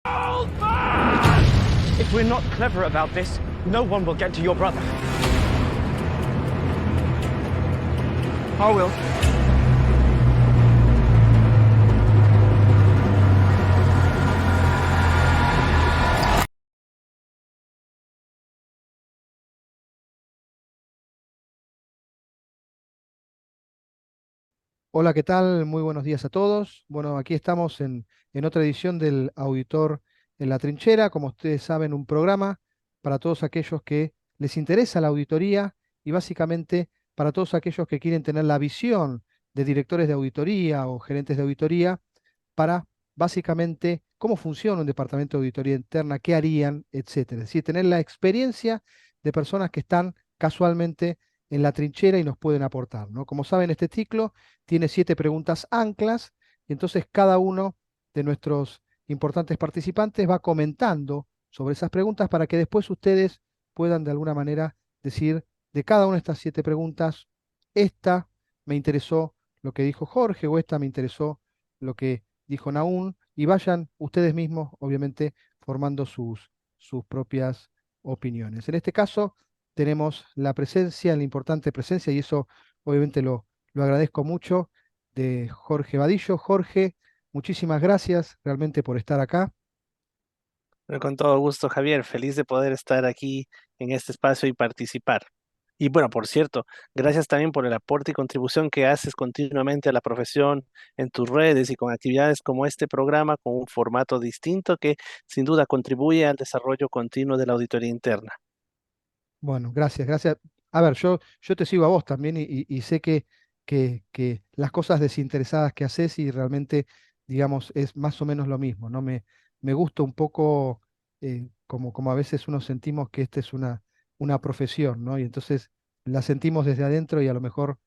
If we're not clever about this, no one will get to your brother. I will. Hola, ¿qué tal? Muy buenos días a todos. Bueno, aquí estamos en otra edición del Auditor en la Trinchera. Como ustedes saben, un programa para todos aquellos que les interesa la auditoría y básicamente para todos aquellos que quieren tener la visión de directores de auditoría o gerentes de auditoría para básicamente cómo funciona un departamento de auditoría interna, qué harían, etcétera. Es decir, tener la experiencia de personas que están casualmente en la trinchera y nos pueden aportar, ¿no? Como saben, este ciclo tiene 7 preguntas anclas, y entonces cada uno de nuestros importantes participantes va comentando sobre esas preguntas para que después ustedes puedan de alguna manera decir de cada una de estas 7 preguntas, esta me interesó lo que dijo Jorge o esta me interesó lo que dijo Naún, y vayan ustedes mismos, obviamente, formando sus propias opiniones. En este caso, tenemos la presencia, la importante presencia, y eso obviamente lo agradezco mucho, de Jorge Vadillo. Jorge, muchísimas gracias realmente por estar acá. Pero con todo gusto, Javier, feliz de poder estar aquí en este espacio y participar. Y bueno, por cierto, gracias también por el aporte y contribución que haces continuamente a la profesión en tus redes y con actividades como este programa, con un formato distinto que sin duda contribuye al desarrollo continuo de la auditoría interna. Bueno, gracias, gracias. A ver, yo te sigo a vos también y sé que las cosas desinteresadas que haces y realmente, digamos, es más o menos lo mismo, ¿no? Me gusta un poco como a veces uno sentimos que esta es una profesión, ¿no? Y entonces la sentimos desde adentro y a lo mejor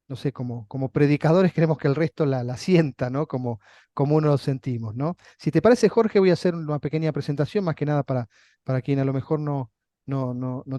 no sé, como predicadores queremos que el resto la sienta, ¿no? Como uno lo sentimos, ¿no? Si te parece, Jorge, voy a hacer una pequeña presentación, más que nada para quien a lo mejor no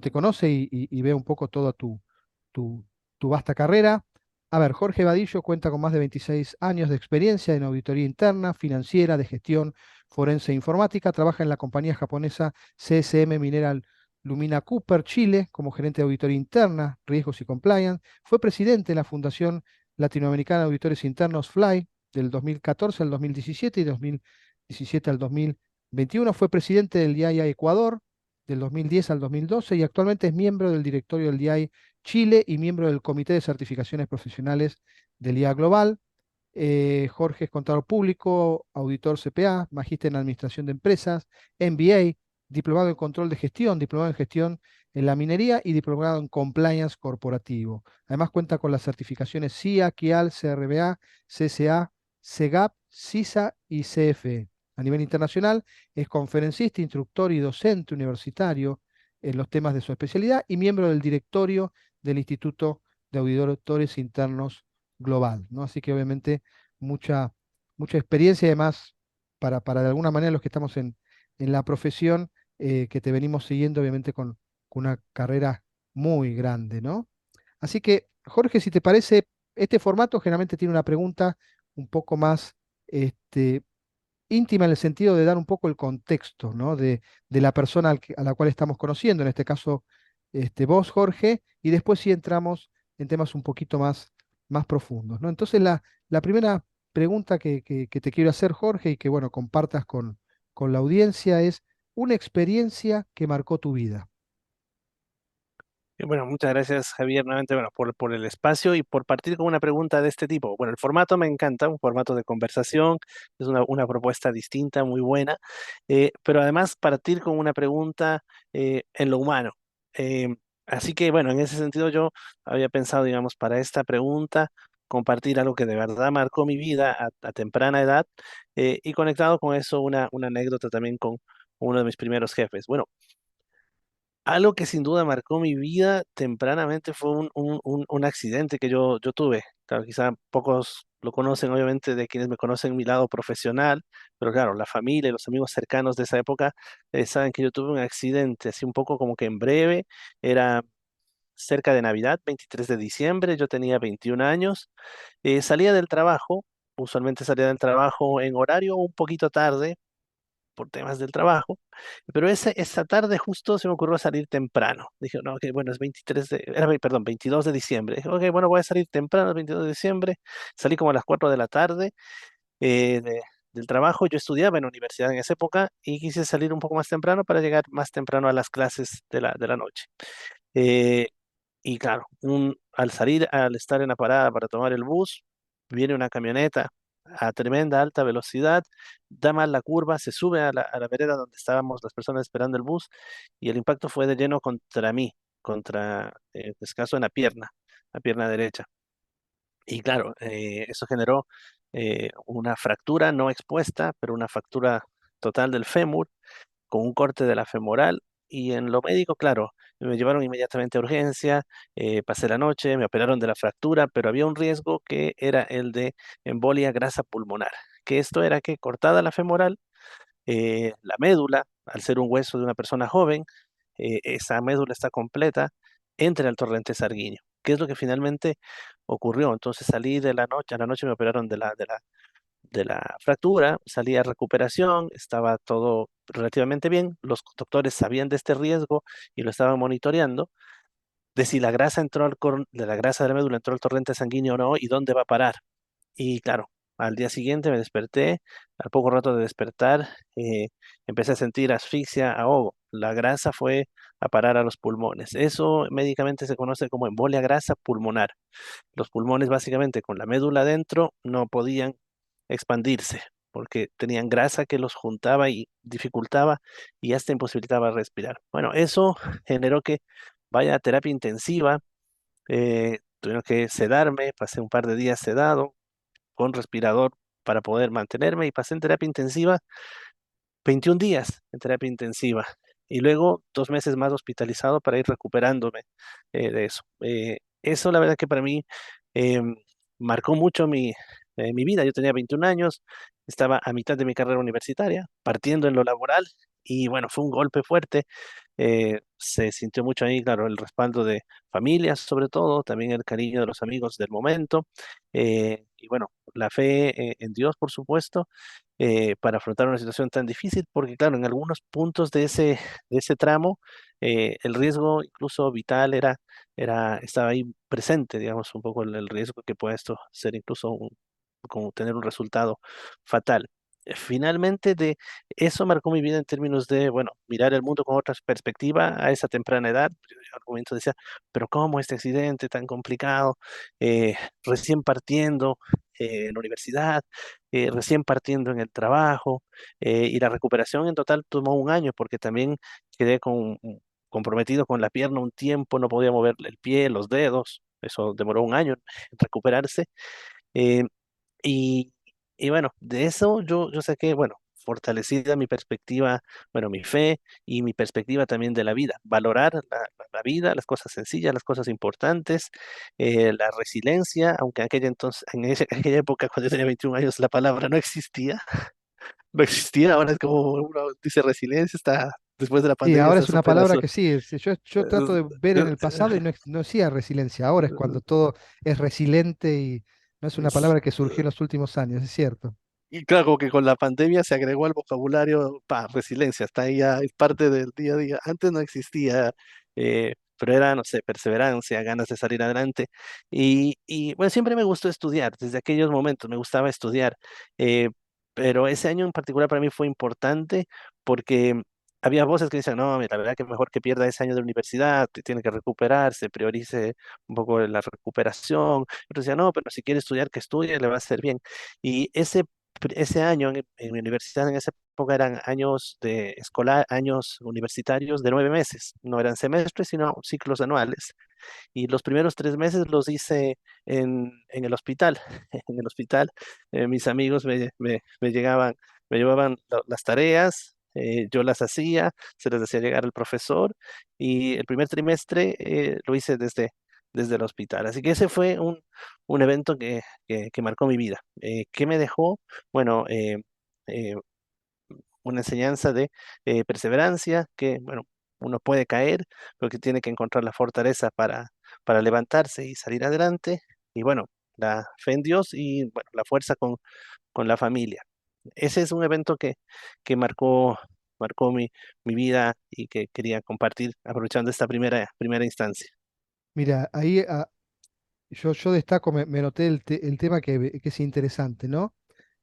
te conoce y ve un poco toda tu, tu vasta carrera. A ver, Jorge Vadillo cuenta con más de 26 años de experiencia en auditoría interna, financiera, de gestión forense e informática. Trabaja en la compañía japonesa CSM Mineral Lumina Cooper, Chile, como gerente de auditoría interna, riesgos y compliance. Fue presidente de la Fundación Latinoamericana de Auditores Internos FLY del 2014 al 2017 y 2017 al 2021. Fue presidente del DIA Ecuador del 2010 al 2012 y actualmente es miembro del directorio del DIA Chile y miembro del Comité de Certificaciones Profesionales del IA Global. Jorge es contador público, auditor CPA, magíster en Administración de Empresas, MBA, diplomado en Control de Gestión, diplomado en Gestión en la Minería y diplomado en Compliance Corporativo. Además cuenta con las certificaciones CIA, KIAL, CRBA, CSA, CEGAP, CISA y CFE. A nivel internacional es conferencista, instructor y docente universitario en los temas de su especialidad y miembro del directorio del Instituto de Auditores Internos Global, ¿no? Así que obviamente mucha, mucha experiencia y además para de alguna manera los que estamos en la profesión, que te venimos siguiendo obviamente con una carrera muy grande, ¿no? Así que, Jorge, si te parece, este formato generalmente tiene una pregunta un poco más este, íntima en el sentido de dar un poco el contexto, ¿no? De la persona a la cual estamos conociendo, en este caso, vos, Jorge, y después sí entramos en temas un poquito más profundos, ¿no? Entonces, la primera pregunta que te quiero hacer, Jorge, y que, bueno, compartas con la audiencia es una experiencia que marcó tu vida. Y bueno, muchas gracias, Javier, nuevamente, bueno, por el espacio y por partir con una pregunta de este tipo. Bueno, el formato me encanta, un formato de conversación, es una propuesta distinta, muy buena, pero además partir con una pregunta en lo humano. Eh, Así que, bueno, en ese sentido yo había pensado, digamos, para esta pregunta, compartir algo que de verdad marcó mi vida a temprana edad y conectado con eso una anécdota también con uno de mis primeros jefes. Bueno, algo que sin duda marcó mi vida tempranamente fue un accidente que yo tuve. Claro, quizá pocos lo conocen, obviamente, de quienes me conocen mi lado profesional, pero claro, la familia y los amigos cercanos de esa época saben que yo tuve un accidente, así un poco como que en breve, era cerca de Navidad, 23 de diciembre, yo tenía 21 años, salía del trabajo, usualmente salía del trabajo en horario un poquito tarde, por temas del trabajo, pero esa tarde justo se me ocurrió salir temprano. Dije, no, ok, bueno, es 22 de diciembre. Dije, ok, bueno, voy a salir temprano el 22 de diciembre. Salí como a las 4 de la tarde del trabajo. Yo estudiaba en la universidad en esa época y quise salir un poco más temprano para llegar más temprano a las clases de la noche. Eh, y claro, al salir, al estar en la parada para tomar el bus, viene una camioneta a tremenda alta velocidad, da mal la curva, se sube a la vereda donde estábamos las personas esperando el bus y el impacto fue de lleno contra mí, contra, escaso en la pierna derecha. Y claro, eso generó una fractura no expuesta, pero una fractura total del fémur con un corte de la femoral. Y en lo médico, claro, me llevaron inmediatamente a urgencia, pasé la noche, me operaron de la fractura, pero había un riesgo que era el de embolia grasa pulmonar, que esto era que cortada la femoral, la médula, al ser un hueso de una persona joven, esa médula está completa, entra al torrente sanguíneo, que es lo que finalmente ocurrió. Entonces salí de la noche, a la noche me operaron de la fractura, salí a recuperación, estaba todo relativamente bien, los doctores sabían de este riesgo y lo estaban monitoreando, de si la grasa de la grasa de la médula entró al torrente sanguíneo o no y dónde va a parar. Y claro, al día siguiente me desperté, al poco rato de despertar, empecé a sentir asfixia, ahogo. La grasa fue a parar a los pulmones. Eso médicamente se conoce como embolia grasa pulmonar. Los pulmones básicamente con la médula adentro no podían expandirse porque tenían grasa que los juntaba y dificultaba y hasta imposibilitaba respirar. Bueno, eso generó que vaya a terapia intensiva, tuvieron que sedarme, pasé un par de días sedado con respirador para poder mantenerme y pasé en terapia intensiva 21 días en terapia intensiva y luego 2 meses más hospitalizado para ir recuperándome de eso. Eso la verdad que para mí em, marcó mucho mi vida. Yo tenía 21 años, estaba a mitad de mi carrera universitaria, partiendo en lo laboral y bueno, fue un golpe fuerte. Se sintió mucho ahí, claro, el respaldo de familias sobre todo, también el cariño de los amigos del momento y bueno, la fe en Dios, por supuesto para afrontar una situación tan difícil, porque claro, en algunos puntos de ese tramo, el riesgo incluso vital estaba ahí presente, digamos, un poco el riesgo que puede esto ser incluso como tener un resultado fatal. Finalmente, de eso marcó mi vida en términos de, bueno, mirar el mundo con otra perspectiva a esa temprana edad. Yo en algún momento decía, pero ¿cómo este accidente tan complicado? Recién partiendo en la universidad, recién partiendo en el trabajo, y la recuperación en total tomó un año porque también quedé comprometido con la pierna un tiempo, no podía mover el pie, los dedos, eso demoró un año en recuperarse. eh, y, y bueno, de eso yo saqué, bueno, fortalecida mi perspectiva, bueno, mi fe y mi perspectiva también de la vida, valorar la vida, las cosas sencillas, las cosas importantes, la resiliencia, aunque aquella época cuando yo tenía 21 años la palabra no existía, no existía, ahora es como uno dice resiliencia, está después de la Sí, pandemia, ahora está es una súper palabra que sí, yo trato de ver en el pasado y eh, no, no decía resiliencia, ahora es cuando todo es resiliente y no es una palabra que surgió en los últimos años, es cierto. Y claro, como que con la pandemia se agregó al vocabulario, resiliencia, está ahí ya, es parte del día a día. Antes no existía, pero era, no sé, perseverancia, ganas de salir adelante. Y bueno, siempre me gustó estudiar, desde aquellos momentos me gustaba estudiar. eh, pero ese año en particular para mí fue importante porque había voces que decían, no, mira, la verdad que mejor que pierda ese año de universidad, tiene que recuperarse, priorice un poco la recuperación. Otros decían, no, pero si quiere estudiar, que estudie, le va a hacer bien. Y ese año en mi universidad, en esa época eran años de escolar, años universitarios de 9 meses, no eran semestres, sino ciclos anuales. Y los primeros 3 meses los hice en el hospital. En el hospital, mis amigos me llevaban las tareas, yo las hacía, se las hacía llegar al profesor y el primer trimestre lo hice desde el hospital. Así que ese fue un evento que marcó mi vida. ¿Qué me dejó? Bueno, eh, una enseñanza de perseverancia, que, bueno, uno puede caer, pero que tiene que encontrar la fortaleza para levantarse y salir adelante. Y bueno, la fe en Dios y bueno, la fuerza con la familia. Ese es un evento que marcó mi vida y que quería compartir aprovechando esta primera instancia. Mira, ahí yo destaco, me noté el tema que es interesante, ¿no?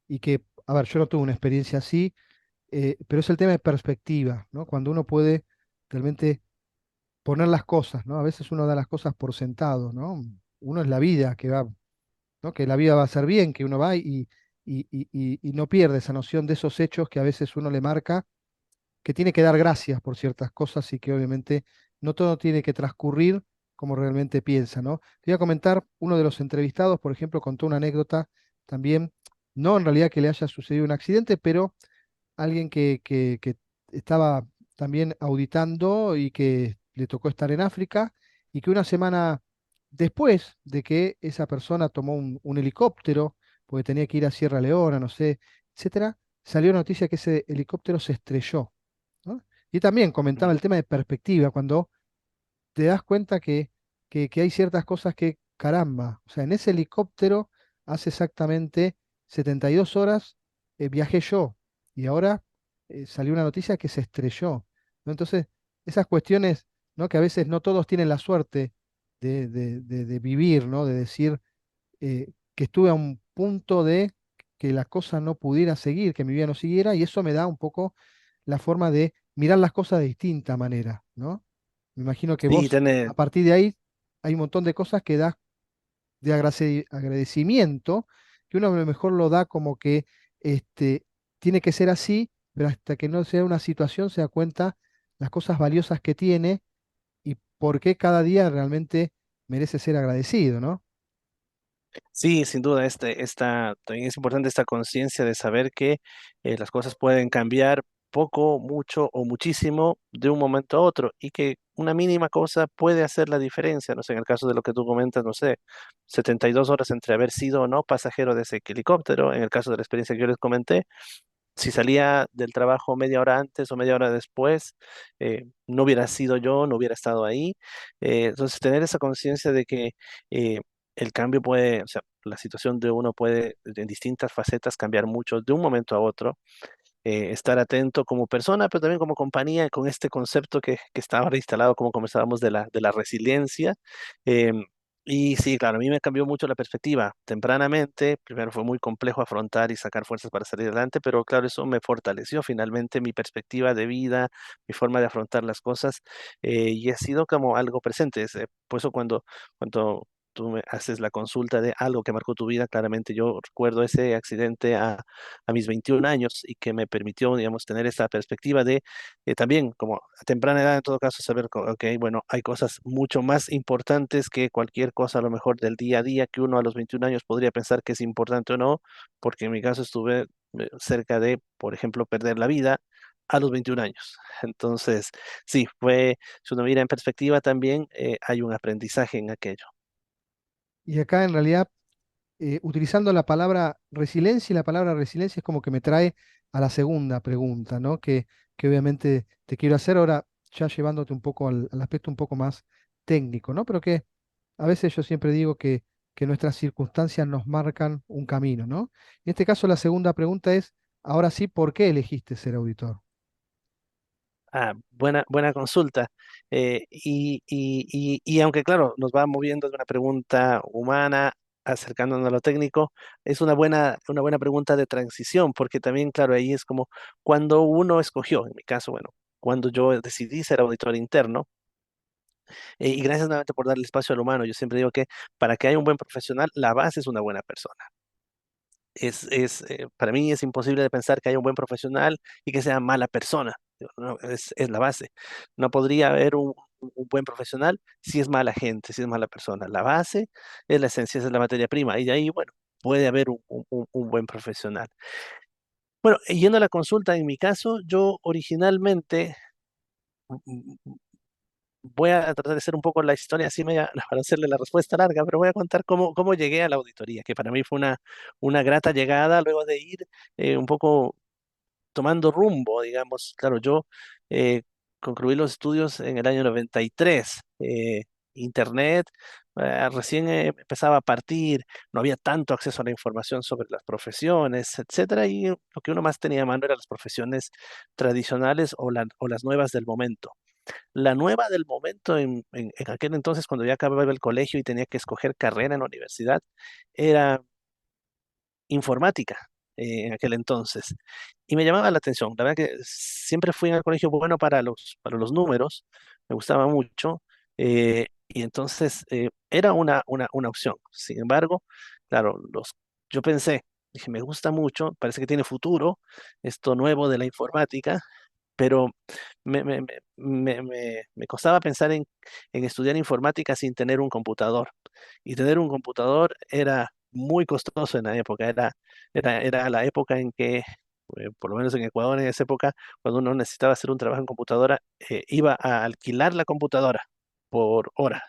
Y que, a ver, yo no tuve una experiencia así, pero es el tema de perspectiva, ¿no? Cuando uno puede realmente poner las cosas, ¿no? A veces uno da las cosas por sentado, ¿no? Uno es la vida que va, ¿no? Que la vida va a ser bien, que uno va y no pierde esa noción de esos hechos que a veces uno le marca, que tiene que dar gracias por ciertas cosas y que obviamente no todo tiene que transcurrir como realmente piensa, ¿no? Te voy a comentar, uno de los entrevistados, por ejemplo, contó una anécdota también, no en realidad que le haya sucedido un accidente, pero alguien que estaba también auditando y que le tocó estar en África y que una semana después de que esa persona tomó un helicóptero, porque tenía que ir a Sierra Leona, no sé, etcétera, salió noticia que ese helicóptero se estrelló, ¿no? Y también comentaba el tema de perspectiva, cuando te das cuenta que hay ciertas cosas que, caramba, o sea, en ese helicóptero hace exactamente 72 horas viajé yo y ahora salió una noticia que se estrelló, ¿no? Entonces, esas cuestiones, ¿no? Que a veces no todos tienen la suerte de vivir, ¿no? De decir que estuve a un punto de que la cosa no pudiera seguir, que mi vida no siguiera, y eso me da un poco la forma de mirar las cosas de distinta manera, ¿no? Me imagino que Sí, vos, a partir de ahí, hay un montón de cosas que das de agradecimiento, que uno a lo mejor lo da como que este, tiene que ser así, pero hasta que no sea una situación se da cuenta las cosas valiosas que tiene y por qué cada día realmente merece ser agradecido, ¿no? sí, sin duda, también es importante esta conciencia de saber que las cosas pueden cambiar poco, mucho o muchísimo de un momento a otro y que una mínima cosa puede hacer la diferencia. No sé, en el caso de lo que tú comentas, no sé, 72 horas entre haber sido o no pasajero de ese helicóptero, en el caso de la experiencia que yo les comenté, si salía del trabajo media hora antes o media hora después, no hubiera sido yo, no hubiera estado ahí. Entonces, tener esa conciencia de que eh, el cambio puede, o sea, la situación de uno puede en distintas facetas cambiar mucho de un momento a otro, estar atento como persona, pero también como compañía con este concepto que está ahora instalado, como conversábamos, de la resiliencia. Em, y sí, claro, a mí me cambió mucho la perspectiva. Tempranamente, primero fue muy complejo afrontar y sacar fuerzas para salir adelante, pero claro, eso me fortaleció finalmente mi perspectiva de vida, mi forma de afrontar las cosas, y ha sido como algo presente. Por eso cuando tú me haces la consulta de algo que marcó tu vida, claramente yo recuerdo ese accidente a mis 21 años y que me permitió, digamos, tener esta perspectiva de también, como a temprana edad, en todo caso, saber, ok, bueno, hay cosas mucho más importantes que cualquier cosa, a lo mejor del día a día, que uno a los 21 años podría pensar que es importante o no, porque en mi caso estuve cerca de, por ejemplo, perder la vida a los 21 años. Entonces, sí, si uno mira en perspectiva también, hay un aprendizaje en aquello. Y acá en realidad utilizando la palabra resiliencia, y la palabra resiliencia es como que me trae a la segunda pregunta, ¿no? Que obviamente te quiero hacer ahora, ya llevándote un poco al aspecto un poco más técnico, ¿no? Pero que a veces yo siempre digo que nuestras circunstancias nos marcan un camino, ¿no? En este caso, la segunda pregunta es, ahora sí, ¿por qué elegiste ser auditor? Buena consulta. Y aunque, claro, nos va moviendo de una pregunta humana, acercándonos a lo técnico, es una buena pregunta de transición, porque también, claro, ahí es como cuando uno escogió, en mi caso, bueno, cuando yo decidí ser auditor interno, y gracias nuevamente por darle espacio al humano, yo siempre digo que para que haya un buen profesional, la base es una buena persona. Para mí es imposible de pensar que haya un buen profesional y que sea mala persona. Digo, no, es la base. No podría haber un buen profesional si es mala gente, si es mala persona. La base es la esencia, esa es la materia prima. Y de ahí, bueno, puede haber un buen profesional. Bueno, yendo a la consulta, en mi caso, yo originalmente voy a tratar de hacer un poco la historia así media, para hacerle la respuesta larga, pero voy a contar cómo llegué a la auditoría, que para mí fue una grata llegada luego de ir un poco tomando rumbo, digamos. Claro, yo concluí los estudios en el año 93. Internet, recién empezaba a partir, no había tanto acceso a la información sobre las profesiones, etcétera, y lo que uno más tenía a mano eran las profesiones tradicionales o las nuevas del momento. La nueva del momento en aquel entonces, cuando ya acababa el colegio y tenía que escoger carrera en la universidad, era informática en aquel entonces. Y me llamaba la atención. La verdad que siempre fui en el colegio bueno para los números, me gustaba mucho. Y entonces era una opción. Sin embargo, claro, yo pensé, dije, me gusta mucho, parece que tiene futuro esto nuevo de la informática, pero me costaba pensar en estudiar informática sin tener un computador. Y tener un computador era muy costoso en la época, era la época en que, por lo menos en Ecuador en esa época, cuando uno necesitaba hacer un trabajo en computadora, iba a alquilar la computadora por hora.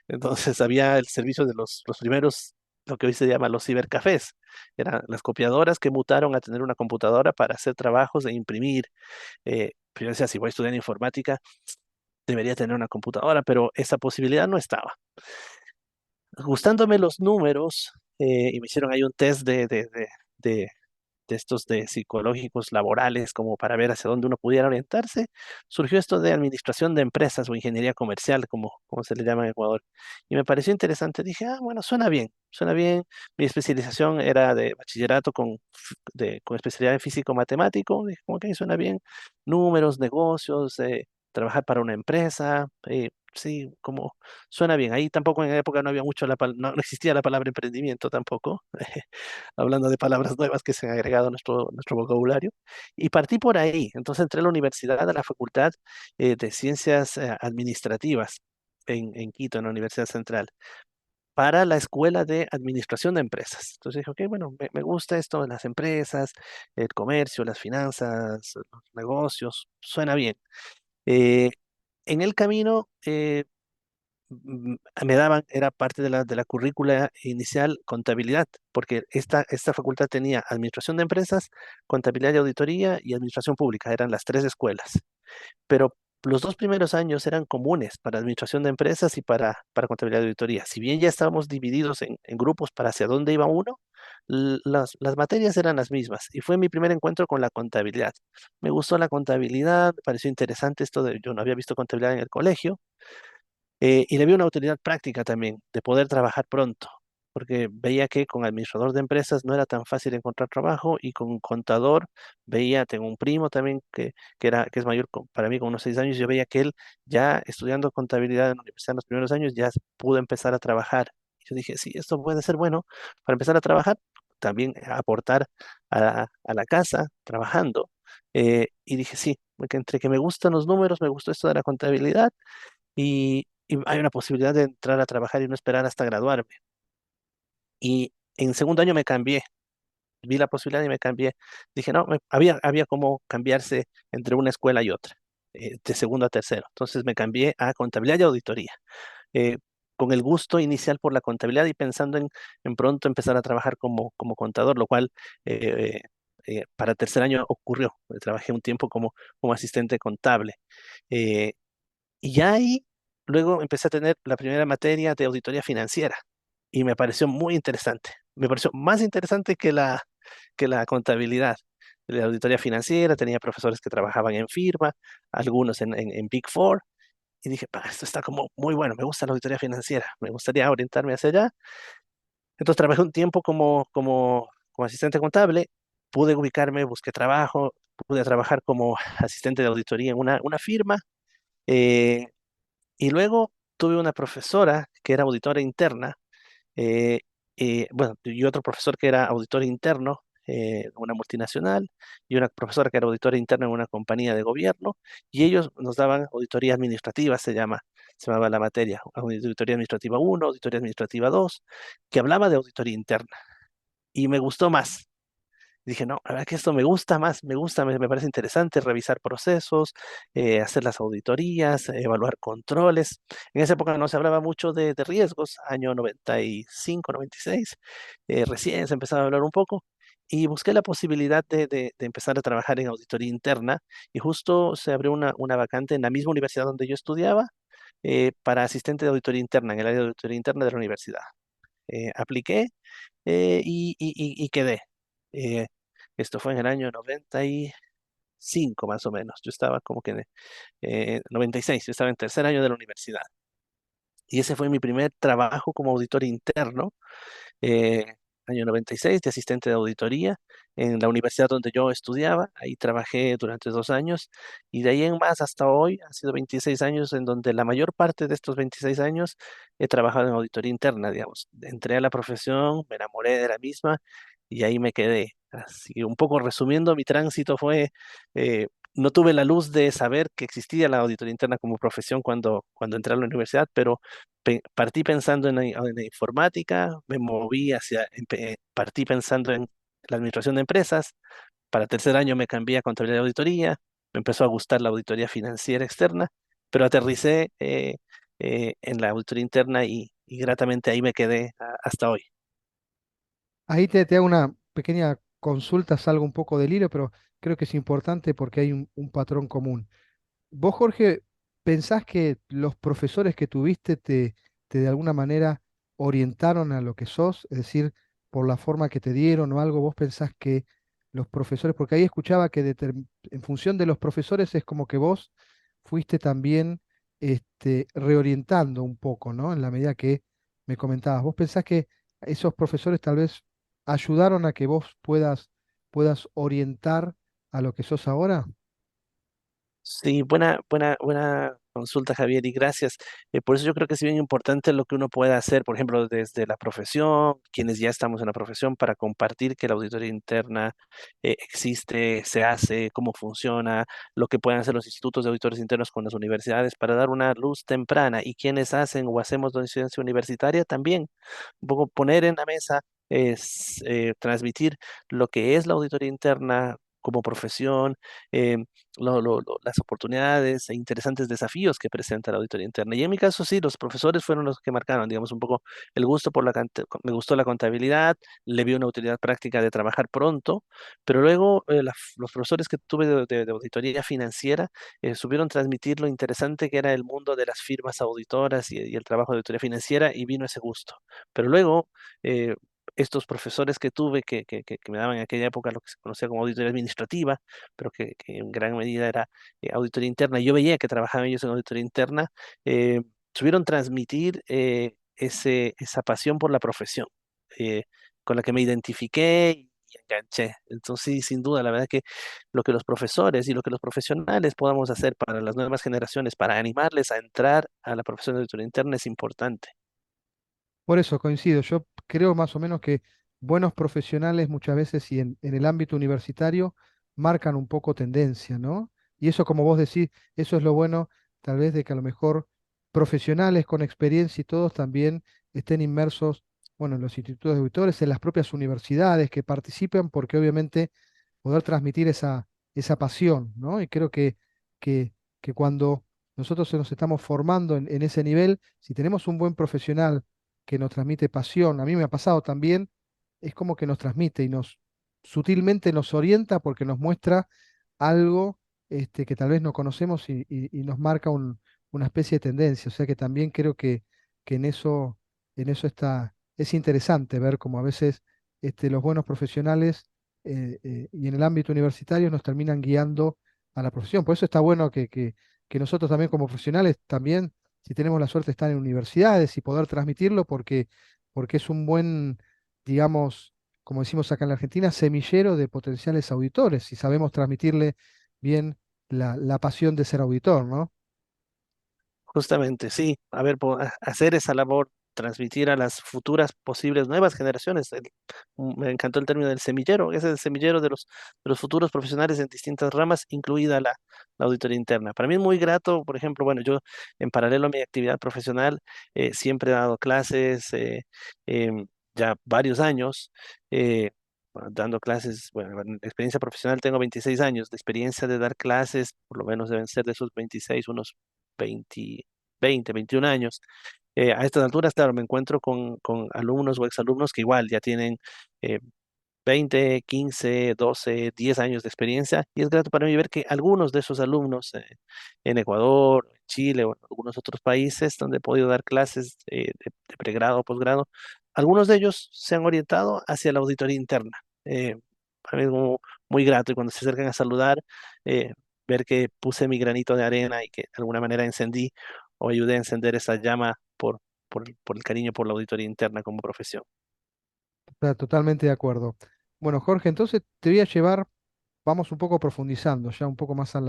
Entonces había el servicio de los primeros, lo que hoy se llama los cibercafés. Eran las copiadoras que mutaron a tener una computadora para hacer trabajos e imprimir. Pero yo decía, si voy a estudiar informática, debería tener una computadora, pero esa posibilidad no estaba. Gustándome los números, y me hicieron ahí un test de, de estos de psicológicos laborales, como para ver hacia dónde uno pudiera orientarse, surgió esto de administración de empresas o ingeniería comercial, como se le llama en Ecuador. Y me pareció interesante. Dije, ah, bueno, suena bien, suena bien. Mi especialización era de bachillerato con especialidad en físico-matemático. Dije, como que suena bien. Números, negocios, trabajar para una empresa. Sí, como suena bien. Ahí tampoco en la época no había mucho, no existía la palabra emprendimiento tampoco. Hablando de palabras nuevas que se han agregado a nuestro vocabulario. Y partí por ahí. Entonces entré a la universidad, a la Facultad de Ciencias Administrativas en Quito, en la Universidad Central, para la Escuela de Administración de Empresas. Entonces dije, ok, bueno, me gusta esto de las empresas, el comercio, las finanzas, los negocios, suena bien. Eh, en el camino, me daban, era parte de la currícula inicial, contabilidad, porque esta facultad tenía administración de empresas, contabilidad y auditoría y administración pública, eran las tres escuelas. Pero los dos primeros años eran comunes para administración de empresas y para contabilidad y auditoría. Si bien ya estábamos divididos en grupos para hacia dónde iba uno, las materias eran las mismas y fue mi primer encuentro con la contabilidad. Me gustó la contabilidad, me pareció interesante esto de, yo no había visto contabilidad en el colegio. Y le vi una utilidad práctica también, de poder trabajar pronto, porque veía que con administrador de empresas no era tan fácil encontrar trabajo y con contador veía, tengo un primo también que es mayor para mí con unos 6 años, yo veía que él ya estudiando contabilidad en la universidad en los primeros años ya pudo empezar a trabajar. Yo dije, sí, esto puede ser bueno para empezar a trabajar, también aportar a la casa trabajando. Y dije, sí, porque entre que me gustan los números, me gustó esto de la contabilidad y hay una posibilidad de entrar a trabajar y no esperar hasta graduarme. Y en segundo año me cambié, vi la posibilidad y me cambié. Dije, no, había como cambiarse entre una escuela y otra, de segundo a tercero. Entonces me cambié a contabilidad y auditoría, eh, con el gusto inicial por la contabilidad y pensando en pronto empezar a trabajar como contador, lo cual para tercer año ocurrió. Trabajé un tiempo como asistente contable. Eh, Y ya ahí, luego empecé a tener la primera materia de auditoría financiera y me pareció muy interesante. Me pareció más interesante que la contabilidad. La auditoría financiera, tenía profesores que trabajaban en firma, algunos en Big Four, y dije, "Pa, esto está como muy bueno, me gusta la auditoría financiera, me gustaría orientarme hacia allá". Entonces trabajé un tiempo como asistente contable, pude ubicarme, busqué trabajo, pude trabajar como asistente de auditoría en una firma. eh, y luego tuve una profesora que era auditora interna, eh, bueno, y otro profesor que era auditor interno en una multinacional, y una profesora que era auditora interna en una compañía de gobierno, y ellos nos daban auditoría administrativa, se llamaba la materia, auditoría administrativa uno, auditoría administrativa 2, que hablaba de auditoría interna, y me gustó más. Dije, no, la verdad que esto me gusta más, me parece interesante revisar procesos, hacer las auditorías, evaluar controles. En esa época no se hablaba mucho de riesgos, año 95, 96, recién se empezaba a hablar un poco y busqué la posibilidad de empezar a trabajar en auditoría interna y justo se abrió una vacante en la misma universidad donde yo estudiaba, para asistente de auditoría interna en el área de auditoría interna de la universidad. Apliqué y quedé. Eh, Esto fue en el año 95 más o menos. Yo estaba como que en 96, yo estaba en tercer año de la universidad. Y ese fue mi primer trabajo como auditor interno, eh, año 96, de asistente de auditoría en la universidad donde yo estudiaba. Ahí trabajé durante 2 años y de ahí en más hasta hoy han sido 26 años en donde la mayor parte de estos 26 años he trabajado en auditoría interna, digamos. Entré a la profesión, me enamoré de la misma y ahí me quedé. Así que un poco resumiendo, mi tránsito fue, no tuve la luz de saber que existía la auditoría interna como profesión cuando entré a la universidad, pero partí pensando en la informática, me moví partí pensando en la administración de empresas, para tercer año me cambié a contabilidad y auditoría, me empezó a gustar la auditoría financiera externa, pero aterricé en la auditoría interna y gratamente ahí me quedé hasta hoy. Ahí te hago una pequeña consulta, salgo un poco del hilo, pero creo que es importante porque hay un patrón común. ¿Vos, Jorge, pensás que los profesores que tuviste te de alguna manera orientaron a lo que sos? Es decir, por la forma que te dieron o algo, vos pensás que los profesores, porque ahí escuchaba que en función de los profesores es como que vos fuiste también reorientando un poco, ¿no? En la medida que me comentabas. ¿Vos pensás que esos profesores tal vez ayudaron a que vos puedas orientar a lo que sos ahora? Sí, buena consulta, Javier, y gracias. Por eso yo creo que es bien importante lo que uno pueda hacer, por ejemplo, desde la profesión, quienes ya estamos en la profesión, para compartir que la auditoría interna existe, se hace, cómo funciona, lo que pueden hacer los institutos de auditores internos con las universidades para dar una luz temprana y quienes hacen o hacemos docencia universitaria también, un poco poner en la mesa, es transmitir lo que es la auditoría interna como profesión, eh, las oportunidades e interesantes desafíos que presenta la auditoría interna. Y en mi caso, sí, los profesores fueron los que marcaron, digamos, un poco el gusto me gustó la contabilidad, le vi una utilidad práctica de trabajar pronto, pero luego los profesores que tuve de auditoría financiera supieron transmitir lo interesante que era el mundo de las firmas auditoras y el trabajo de auditoría financiera y vino ese gusto. Pero luego, eh, estos profesores que tuve que me daban en aquella época lo que se conocía como auditoría administrativa, pero que en gran medida era auditoría interna. Yo veía que trabajaban ellos en auditoría interna, eh, supieron transmitir esa pasión por la profesión, eh, con la que me identifiqué y enganché. Entonces, sí, sin duda, la verdad que lo que los profesores y lo que los profesionales podamos hacer para las nuevas generaciones, para animarles a entrar a la profesión de auditoría interna es importante. Por eso coincido, yo creo más o menos que buenos profesionales muchas veces y en el ámbito universitario marcan un poco tendencia, ¿no? Y eso, como vos decís, eso es lo bueno, tal vez de que a lo mejor profesionales con experiencia y todos también estén inmersos, bueno, en los institutos de auditores, en las propias universidades, que participen, porque obviamente poder transmitir esa pasión, ¿no? Y creo que, que cuando nosotros nos estamos formando en ese nivel, si tenemos un buen profesional, que nos transmite pasión. A mí me ha pasado también, es como que nos transmite y nos sutilmente nos orienta porque nos muestra algo que tal vez no conocemos y nos marca una especie de tendencia. O sea que también creo que en eso es interesante ver cómo a veces los buenos profesionales y en el ámbito universitario nos terminan guiando a la profesión. Por eso está bueno que nosotros también como profesionales también si tenemos la suerte de estar en universidades y poder transmitirlo, porque es un buen, digamos, como decimos acá en la Argentina, semillero de potenciales auditores, y sabemos transmitirle bien la pasión de ser auditor, ¿no? Justamente, sí. A ver, hacer esa labor, transmitir a las futuras posibles nuevas generaciones. Me encantó el término del semillero. Ese es el semillero de los futuros profesionales en distintas ramas, incluida la auditoría interna. Para mí es muy grato, por ejemplo, bueno, yo en paralelo a mi actividad profesional siempre he dado clases ya varios años. Bueno, dando clases, bueno, en experiencia profesional tengo 26 años, de experiencia de dar clases, por lo menos deben ser de esos 26 unos 20, 21 años. A estas alturas, claro, me encuentro con alumnos o exalumnos que igual ya tienen eh, 20, 15, 12, 10 años de experiencia y es grato para mí ver que algunos de esos alumnos en Ecuador, Chile o en algunos otros países donde he podido dar clases de pregrado o posgrado, algunos de ellos se han orientado hacia la auditoría interna. Para mí es muy grato y cuando se acercan a saludar, eh, ver que puse mi granito de arena y que de alguna manera encendí o ayudé a encender esa llama por el cariño por la auditoría interna como profesión. Totalmente de acuerdo. Bueno, Jorge, entonces te voy a llevar, vamos un poco profundizando, ya un poco más a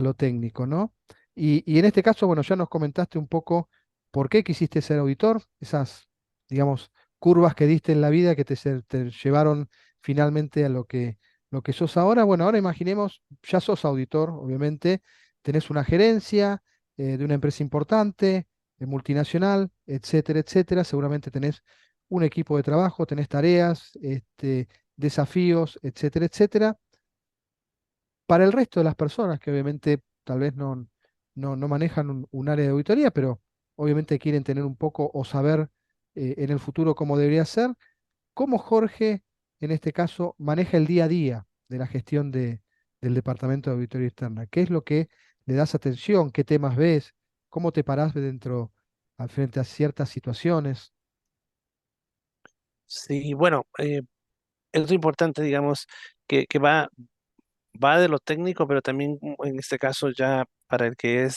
lo técnico, ¿no? Y en este caso, bueno, ya nos comentaste un poco por qué quisiste ser auditor, esas, digamos, curvas que diste en la vida que te llevaron finalmente a lo que sos ahora. Bueno, ahora imaginemos, ya sos auditor, obviamente, tenés una gerencia de una empresa importante, multinacional, etcétera, etcétera. Seguramente tenés un equipo de trabajo, tenés tareas, desafíos, etcétera, etcétera. Para el resto de las personas que obviamente tal vez no manejan un área de auditoría, pero obviamente quieren tener un poco o saber en el futuro cómo debería ser, cómo Jorge, en este caso, maneja el día a día de la gestión del Departamento de Auditoría Externa. ¿Qué es lo que le das atención? ¿Qué temas ves? ¿Cómo te parás dentro, al frente a ciertas situaciones? Sí, bueno, es importante, digamos, que va de lo técnico, pero también en este caso ya para el que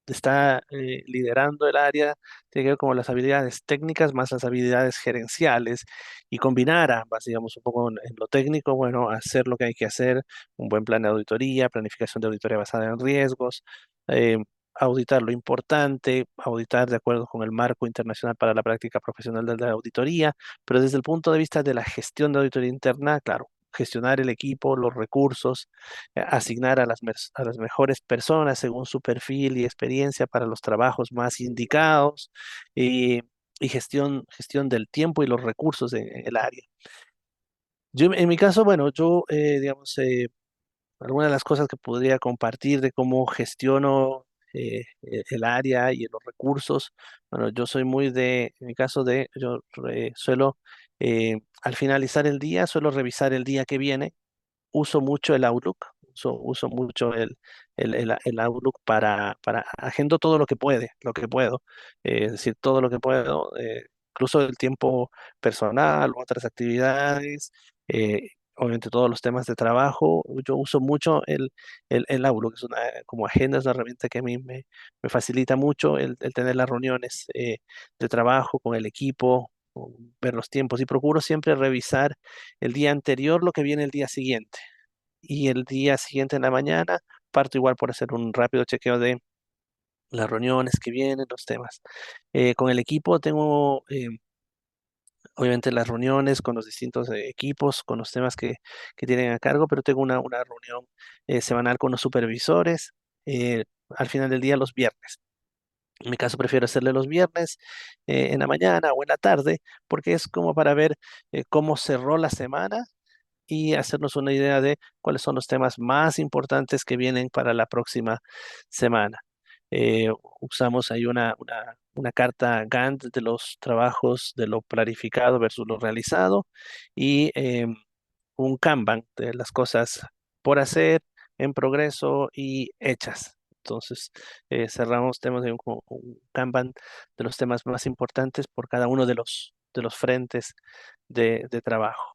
está liderando el área, tiene que ver como las habilidades técnicas más las habilidades gerenciales y combinar ambas, digamos, un poco en lo técnico, bueno, hacer lo que hay que hacer, un buen plan de auditoría, planificación de auditoría basada en riesgos, eh, auditar lo importante, auditar de acuerdo con el marco internacional para la práctica profesional de la auditoría, pero desde el punto de vista de la gestión de auditoría interna, claro, gestionar el equipo, los recursos, asignar a a las mejores personas según su perfil y experiencia para los trabajos más indicados y, y gestión del tiempo y los recursos en el área. Yo, en mi caso, bueno, yo, digamos, algunas de las cosas que podría compartir de cómo gestiono el área y los recursos, bueno, yo soy muy en mi caso yo suelo, al finalizar el día, suelo revisar el día que viene, uso mucho el Outlook, uso mucho el Outlook para agendo todo lo que puedo, es decir, todo lo que puedo, incluso el tiempo personal, otras actividades, obviamente todos los temas de trabajo, yo uso mucho el Outlook, como agenda, es una herramienta que a mí me facilita mucho el tener las reuniones de trabajo con el equipo, ver los tiempos y procuro siempre revisar el día anterior lo que viene el día siguiente. Y el día siguiente en la mañana parto igual por hacer un rápido chequeo de las reuniones que vienen, los temas. Con el equipo tengo, obviamente, las reuniones con los distintos equipos, con los temas que tienen a cargo, pero tengo una reunión semanal con los supervisores al final del día los viernes. En mi caso prefiero hacerle los viernes en la mañana o en la tarde, porque es como para ver cómo cerró la semana y hacernos una idea de cuáles son los temas más importantes que vienen para la próxima semana. Usamos ahí una carta Gantt de los trabajos de lo planificado versus lo realizado y un Kanban de las cosas por hacer, en progreso y hechas. Entonces, cerramos temas de un Kanban de los temas más importantes por cada uno de de los frentes de trabajo.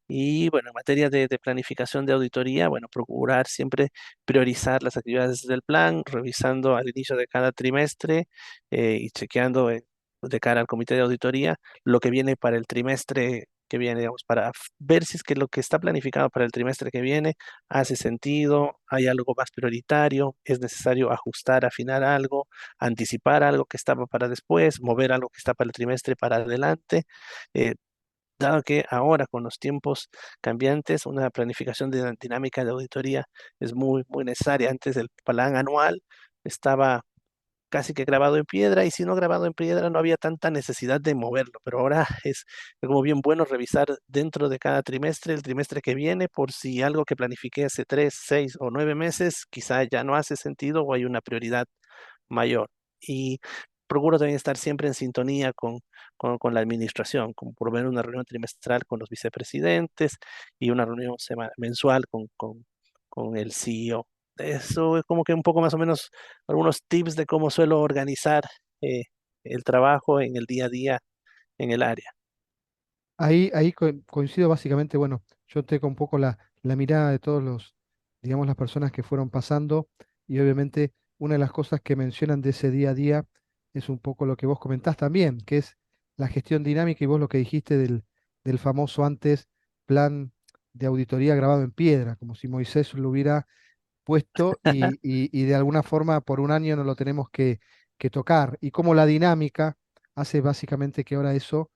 Y bueno, en materia de planificación de auditoría, bueno, procurar siempre priorizar las actividades del plan, revisando al inicio de cada trimestre y chequeando de cara al comité de auditoría lo que viene para el trimestre que viene, digamos, para ver si es que lo que está planificado para el trimestre que viene hace sentido, hay algo más prioritario, es necesario ajustar, afinar algo, anticipar algo que estaba para después, mover algo que está para el trimestre para adelante. eh, Dado que ahora con los tiempos cambiantes, una planificación de dinámica de auditoría es muy necesaria. Antes el plan anual estaba casi que grabado en piedra y si no grabado en piedra no había tanta necesidad de moverlo, pero ahora es como bien bueno revisar dentro de cada trimestre, el trimestre que viene, por si algo que planifiqué hace 3, 6 o 9 meses quizá ya no hace sentido o hay una prioridad mayor. Y procuro también estar siempre en sintonía con la administración, como por ver una reunión trimestral con los vicepresidentes y una reunión mensual con el CEO. Eso es como que un poco más o menos algunos tips de cómo suelo organizar eh, el trabajo en el día a día en el área. Ahí coincido básicamente, bueno, yo tengo un poco la mirada de todos los, digamos, las personas que fueron pasando y obviamente una de las cosas que mencionan de ese día a día es un poco lo que vos comentás también, que es la gestión dinámica y vos lo que dijiste del famoso antes plan de auditoría grabado en piedra, como si Moisés lo hubiera puesto y de alguna forma por un año no lo tenemos que tocar. Y como la dinámica hace básicamente que ahora eso,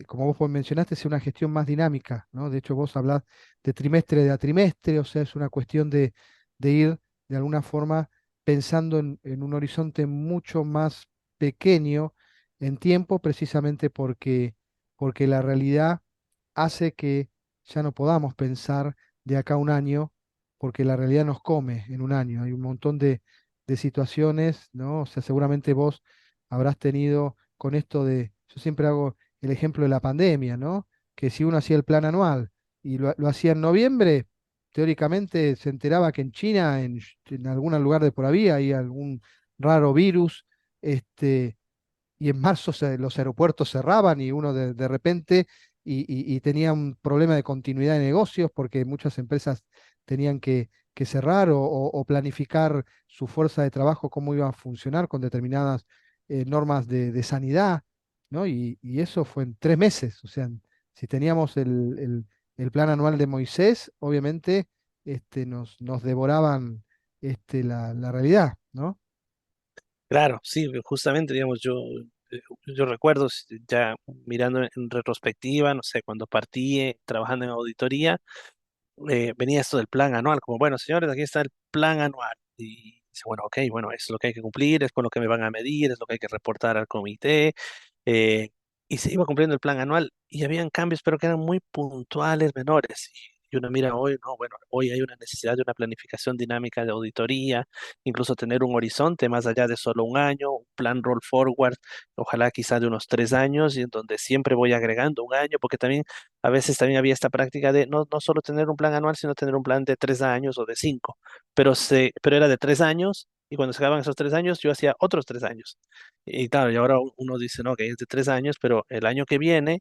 como vos mencionaste, sea una gestión más dinámica, ¿no? De hecho, vos hablás de trimestre a trimestre, o sea, es una cuestión de ir de alguna forma pensando en un horizonte mucho más pequeño en tiempo, precisamente porque la realidad hace que ya no podamos pensar de acá a un año porque la realidad nos come en un año. Hay un montón de situaciones, ¿no? O sea, seguramente vos habrás tenido con esto yo siempre hago el ejemplo de la pandemia, ¿no? Que si uno hacía el plan anual y lo hacía en noviembre, teóricamente se enteraba que en China, en algún lugar de por ahí, hay algún raro virus, y en marzo los aeropuertos cerraban y uno de repente y tenía un problema de continuidad de negocios porque muchas empresas tenían que cerrar o planificar su fuerza de trabajo, cómo iba a funcionar con determinadas normas de sanidad, ¿no? Y eso fue en 3 meses. O sea, si teníamos el plan anual de Moisés, obviamente nos devoraban la realidad, ¿no? Claro, sí, justamente, digamos, yo recuerdo ya mirando en retrospectiva, no sé, cuando partí trabajando en auditoría, venía esto del plan anual, como, bueno, señores, aquí está el plan anual. Y dice, bueno, ok, bueno, es lo que hay que cumplir, es con lo que me van a medir, es lo que hay que reportar al comité. eh, y se iba cumpliendo el plan anual y habían cambios, pero que eran muy puntuales, menores. Y uno mira hoy, no, bueno, hoy hay una necesidad de una planificación dinámica de auditoría, incluso tener un horizonte más allá de solo un año, un plan roll forward, ojalá quizá de unos 3 años, y en donde siempre voy agregando un año, porque también a veces también había esta práctica de no solo tener un plan anual, sino tener un plan de 3 años o de 5, pero era de 3 años y cuando se acaban esos 3 años yo hacía otros 3 años. Y claro, y ahora uno dice, no, que es de 3 años, pero el año que viene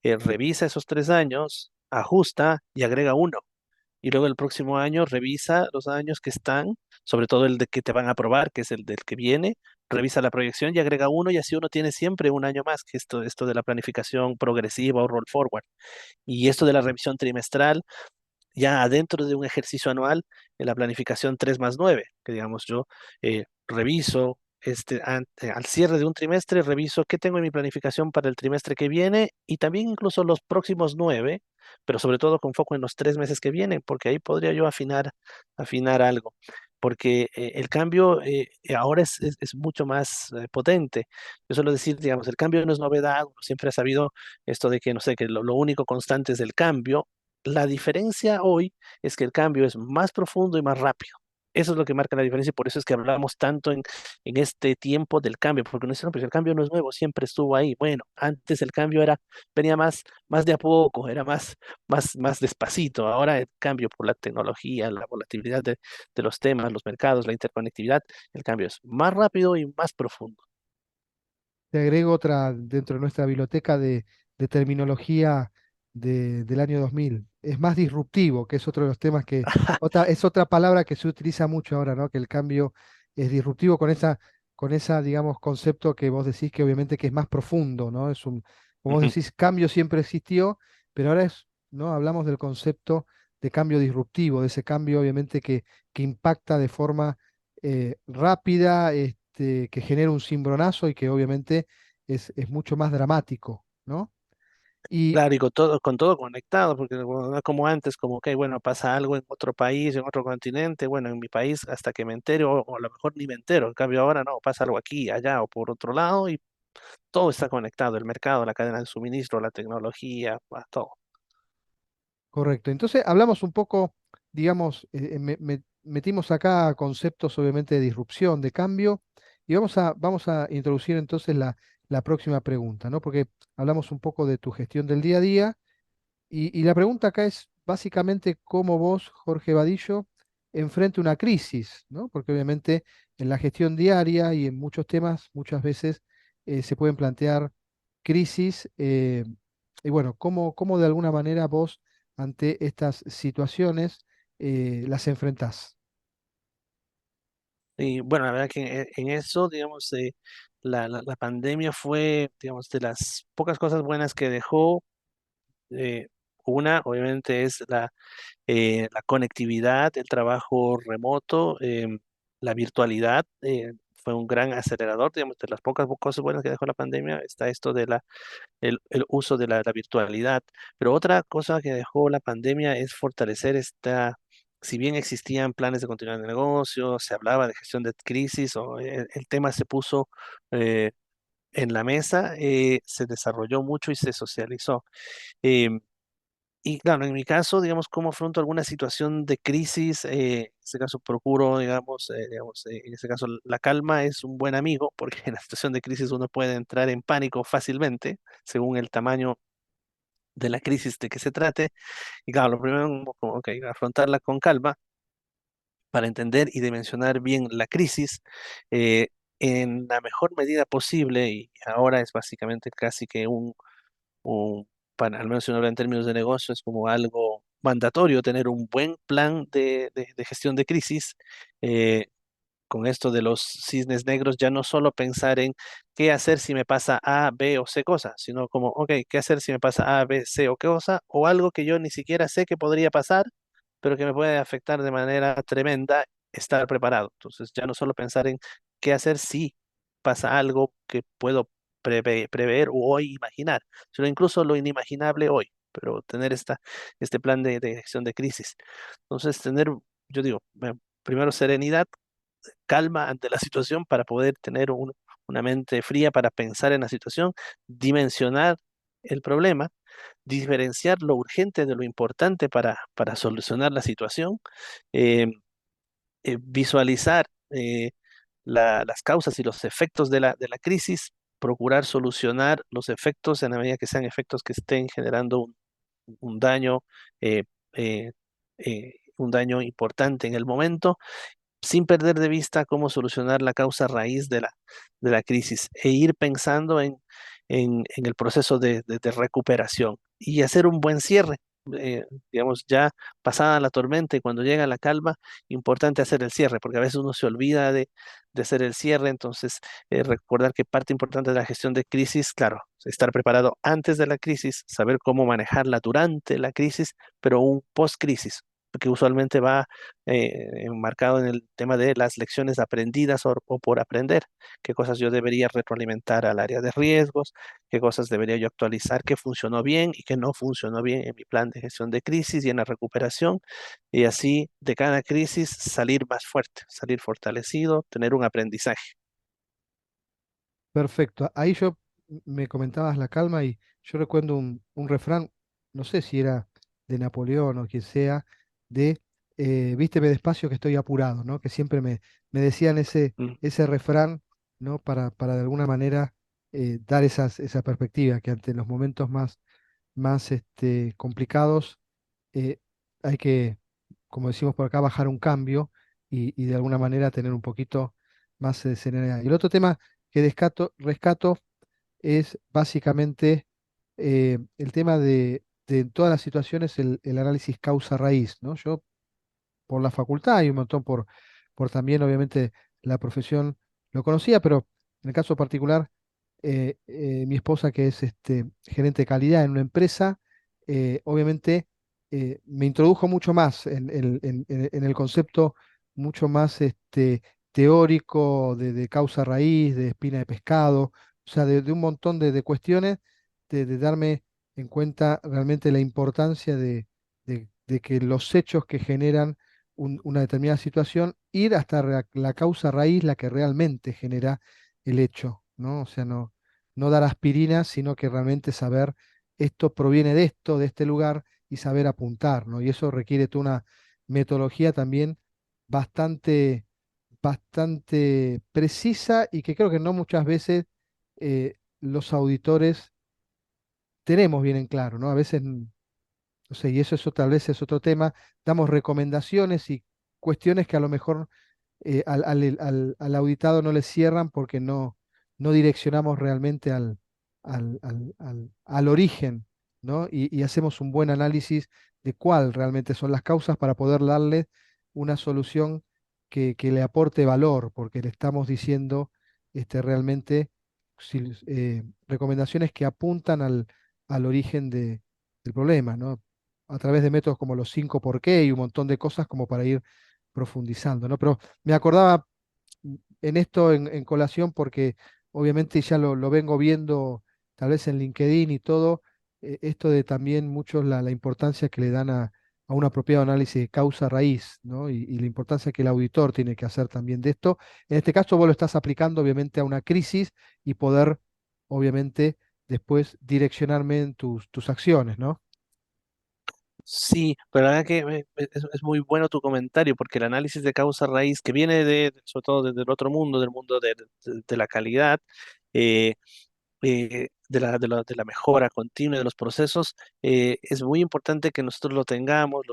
revisa esos 3 años, ajusta y agrega uno. Y luego el próximo año revisa los años que están, sobre todo el de que te van a aprobar, que es el del que viene, revisa la proyección y agrega uno y así uno tiene siempre un año más, que esto de la planificación progresiva o roll forward. Y esto de la revisión trimestral, ya adentro de un ejercicio anual, en la planificación 3+9 que digamos yo reviso al cierre de un trimestre, reviso qué tengo en mi planificación para el trimestre que viene y también incluso los próximos 9, pero sobre todo con foco en los 3 meses que vienen, porque ahí podría yo afinar algo. Porque el cambio ahora es mucho más potente. Yo suelo decir, digamos, el cambio no es novedad, uno siempre ha sabido esto de que, no sé, que lo único constante es el cambio. La diferencia hoy es que el cambio es más profundo y más rápido. Eso es lo que marca la diferencia y por eso es que hablamos tanto en este tiempo del cambio, porque no es, no, pues el cambio no es nuevo, siempre estuvo ahí. Bueno, antes el cambio venía más de a poco, era más despacito. Ahora el cambio por la tecnología, la volatilidad de los temas, los mercados, la interconectividad, el cambio es más rápido y más profundo. Te agrego otra dentro de nuestra biblioteca de terminología del año 2000. Es más disruptivo, que es otro de los temas es otra palabra que se utiliza mucho ahora, ¿no? Que el cambio es disruptivo con esa, digamos, concepto que vos decís que obviamente que es más profundo, ¿no? Como vos Ujú. decís, cambio siempre existió, pero ahora ¿no? Hablamos del concepto de cambio disruptivo, de ese cambio obviamente que impacta de forma rápida, que genera un cimbronazo y que obviamente es mucho más dramático, ¿no? Y Claro, y con todo conectado, porque bueno, no es como antes, como que, bueno, pasa algo en otro país, en otro continente, bueno, en mi país hasta que me entero, o a lo mejor ni me entero, en cambio ahora no, pasa algo aquí, allá o por otro lado, y todo está conectado, el mercado, la cadena de suministro, la tecnología, todo. correcto, entonces hablamos un poco, digamos, metimos acá conceptos obviamente de disrupción, de cambio, y vamos a introducir entonces la próxima pregunta, ¿no? Porque hablamos un poco de tu gestión del día a día, y la pregunta acá es básicamente cómo vos, Jorge Vadillo, enfrente una crisis, ¿no? Porque obviamente en la gestión diaria y en muchos temas muchas veces se pueden plantear crisis. Y bueno, ¿cómo de alguna manera vos ante estas situaciones las enfrentás? Y bueno, la verdad que en eso, digamos, la pandemia fue, digamos, de las pocas cosas buenas que dejó. eh, una, obviamente, es la conectividad, el trabajo remoto, la virtualidad. Fue un gran acelerador, digamos, de las pocas cosas buenas que dejó la pandemia, está esto de el uso de la virtualidad. Pero otra cosa que dejó la pandemia es fortalecer si bien existían planes de continuidad de negocio, se hablaba de gestión de crisis, o el tema se puso eh, en la mesa, se desarrolló mucho y se socializó. Em, y claro, en mi caso, digamos, cómo afronto alguna situación de crisis, en este caso procuro, en este caso la calma es un buen amigo, porque en la situación de crisis uno puede entrar en pánico fácilmente, según el tamaño de la crisis de que se trate. Y claro, lo primero, como, ok, afrontarla con calma para entender y dimensionar bien la crisis eh, en la mejor medida posible, y ahora es básicamente casi que al menos si uno habla en términos de negocio, es como algo mandatorio tener un buen plan de gestión de crisis. eh, con esto de los cisnes negros, ya no solo pensar en qué hacer si me pasa A, B o C cosa, sino como, ok, qué hacer si me pasa A, B, C o qué cosa, o algo que yo ni siquiera sé que podría pasar, pero que me puede afectar de manera tremenda, estar preparado. Entonces, ya no solo pensar en qué hacer si pasa algo que puedo prever o hoy imaginar, sino incluso lo inimaginable hoy, pero tener este plan de gestión de crisis. Entonces, yo digo, primero serenidad, calma ante la situación para poder tener una mente fría para pensar en la situación, dimensionar el problema, diferenciar lo urgente de lo importante para solucionar la situación, eh, visualizar las causas y los efectos de la crisis, procurar solucionar los efectos en la medida que sean efectos que estén generando un daño, eh, eh, un daño importante en el momento, sin perder de vista cómo solucionar la causa raíz de la crisis, e ir pensando en el proceso de recuperación y hacer un buen cierre. Digamos, ya pasada la tormenta y cuando llega la calma, importante hacer el cierre, porque a veces uno se olvida de hacer el cierre. Entonces, recordar que parte importante de la gestión de crisis, claro, estar preparado antes de la crisis, saber cómo manejarla durante la crisis, pero un post-crisis, que usualmente va enmarcado en el tema de las lecciones aprendidas o por aprender, qué cosas yo debería retroalimentar al área de riesgos, qué cosas debería yo actualizar, qué funcionó bien y qué no funcionó bien en mi plan de gestión de crisis y en la recuperación, y así de cada crisis salir más fuerte, salir fortalecido, tener un aprendizaje. Perfecto. Ahí yo me comentabas la calma y yo recuerdo un refrán, no sé si era de Napoleón o quien sea, de vísteme despacio que estoy apurado, ¿no? Que siempre me decían Mm, ese refrán, ¿no? Para de alguna manera dar esa perspectiva, que ante los momentos más complicados eh, hay que, como decimos por acá, bajar un cambio y de alguna manera tener un poquito más de serenidad. Y el otro tema que rescato es básicamente el tema de en todas las situaciones el análisis causa-raíz, ¿no? Yo por la facultad y un montón por también, obviamente, la profesión lo conocía, pero en el caso particular, mi esposa, que es gerente de calidad en una empresa, obviamente me introdujo mucho más en el concepto mucho más teórico de causa-raíz, de espina de pescado, o sea, de un montón de cuestiones, de darme en cuenta realmente la importancia de que los hechos que generan una determinada situación, ir hasta la causa raíz, la que realmente genera el hecho, ¿no? O sea, no dar aspirina, sino que realmente saber esto proviene de esto, de este lugar, y saber apuntar, ¿no? Y eso requiere toda una metodología también bastante, bastante precisa y que creo que no muchas veces los auditores tenemos bien en claro, ¿no? A veces no sé, y eso tal vez es otro tema. Damos recomendaciones y cuestiones que a lo mejor al auditado no le cierran porque no direccionamos realmente al origen, ¿no? Y hacemos un buen análisis de cuál realmente son las causas para poder darle una solución que le aporte valor, porque le estamos diciendo realmente recomendaciones que apuntan al origen del problema, ¿no? A través de métodos como los 5 por qué y un montón de cosas como para ir profundizando, ¿no? Pero me acordaba en esto en colación porque obviamente ya lo vengo viendo tal vez en LinkedIn y todo, esto de también muchos la importancia que le dan a un apropiado análisis de causa raíz, ¿no? Y la importancia que el auditor tiene que hacer también de esto. En este caso vos lo estás aplicando obviamente a una crisis y poder obviamente después direccionarme en tus acciones, ¿no? Sí, pero la verdad que es muy bueno tu comentario, porque el análisis de causa raíz que viene sobre todo desde el otro mundo, del mundo de la calidad, eh, de la mejora continua de los procesos, es muy importante que nosotros lo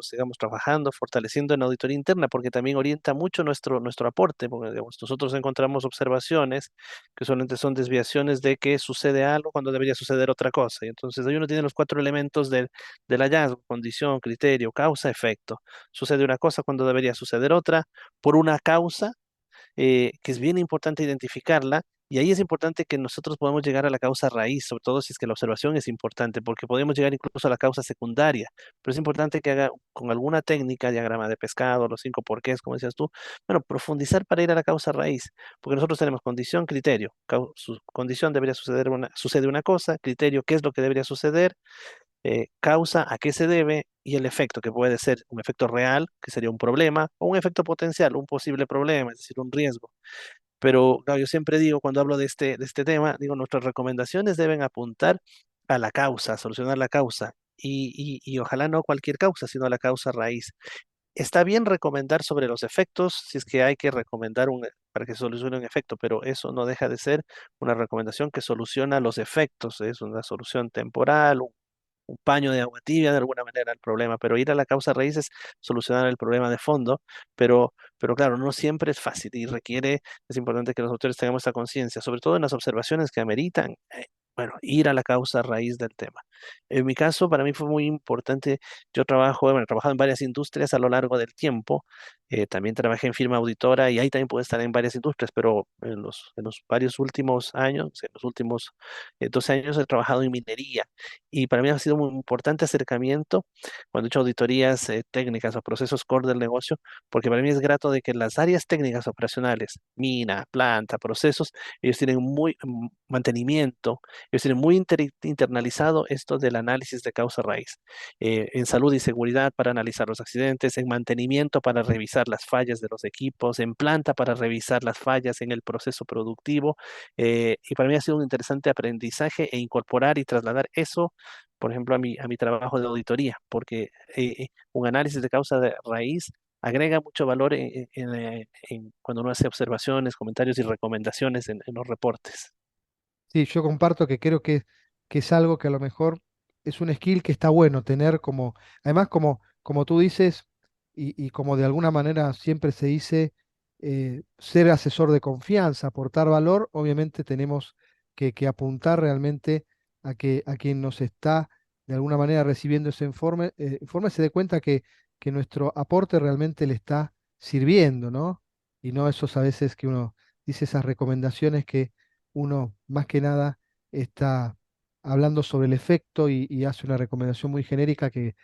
sigamos trabajando, fortaleciendo en auditoría interna, porque también orienta mucho nuestro aporte, porque digamos, nosotros encontramos observaciones que solamente son desviaciones de que sucede algo cuando debería suceder otra cosa. Y entonces ahí uno tiene los cuatro elementos del hallazgo: condición, criterio, causa, efecto. Sucede una cosa cuando debería suceder otra, por una causa que es bien importante identificarla, y ahí es importante que nosotros podamos llegar a la causa raíz, sobre todo si es que la observación es importante, porque podemos llegar incluso a la causa secundaria, pero es importante que haga con alguna técnica, diagrama de pescado, los 5 porqués, como decías tú, bueno, profundizar para ir a la causa raíz, porque nosotros tenemos condición, criterio. Su condición debería sucede una cosa, criterio, qué es lo que debería suceder, causa, a qué se debe, y el efecto, que puede ser un efecto real, que sería un problema, o un efecto potencial, un posible problema, es decir, un riesgo. Pero claro, yo siempre digo, cuando hablo de este tema, digo, nuestras recomendaciones deben apuntar a la causa, a solucionar la causa, y ojalá no cualquier causa, sino la causa raíz. Está bien recomendar sobre los efectos, si es que hay que recomendar para que solucione un efecto, pero eso no deja de ser una recomendación que soluciona los efectos, es una solución temporal, un paño de agua tibia de alguna manera el problema, pero ir a la causa raíz es solucionar el problema de fondo, pero claro, no siempre es fácil y es importante que los autores tengamos esta conciencia, sobre todo en las observaciones que ameritan, bueno, ir a la causa raíz del tema. En mi caso, para mí fue muy importante. Bueno, he trabajado en varias industrias a lo largo del tiempo. También trabajé en firma auditora y ahí también pude estar en varias industrias, pero en los varios últimos años, en los últimos 12 años he trabajado en minería, y para mí ha sido muy importante acercamiento cuando he hecho auditorías técnicas o procesos core del negocio, porque para mí es grato de que las áreas técnicas operacionales, mina, planta, procesos, ellos tienen mantenimiento, ellos tienen muy internalizado esto del análisis de causa raíz. En salud y seguridad para analizar los accidentes, en mantenimiento para revisar las fallas de los equipos, en planta para revisar las fallas en el proceso productivo. Y para mí ha sido un interesante aprendizaje e incorporar y trasladar eso, por ejemplo, a mi trabajo de auditoría, porque un análisis de causa de raíz agrega mucho valor cuando uno hace observaciones, comentarios y recomendaciones en los reportes. Sí, yo comparto que creo que es algo que a lo mejor es un skill que está bueno tener como, además como tú dices, y como de alguna manera siempre se dice, ser asesor de confianza, aportar valor, obviamente tenemos que apuntar realmente a quien nos está de alguna manera recibiendo ese informe se dé cuenta que nuestro aporte realmente le está sirviendo, ¿no? Y no esos a veces que uno dice esas recomendaciones que uno más que nada está hablando sobre el efecto y hace una recomendación muy genérica que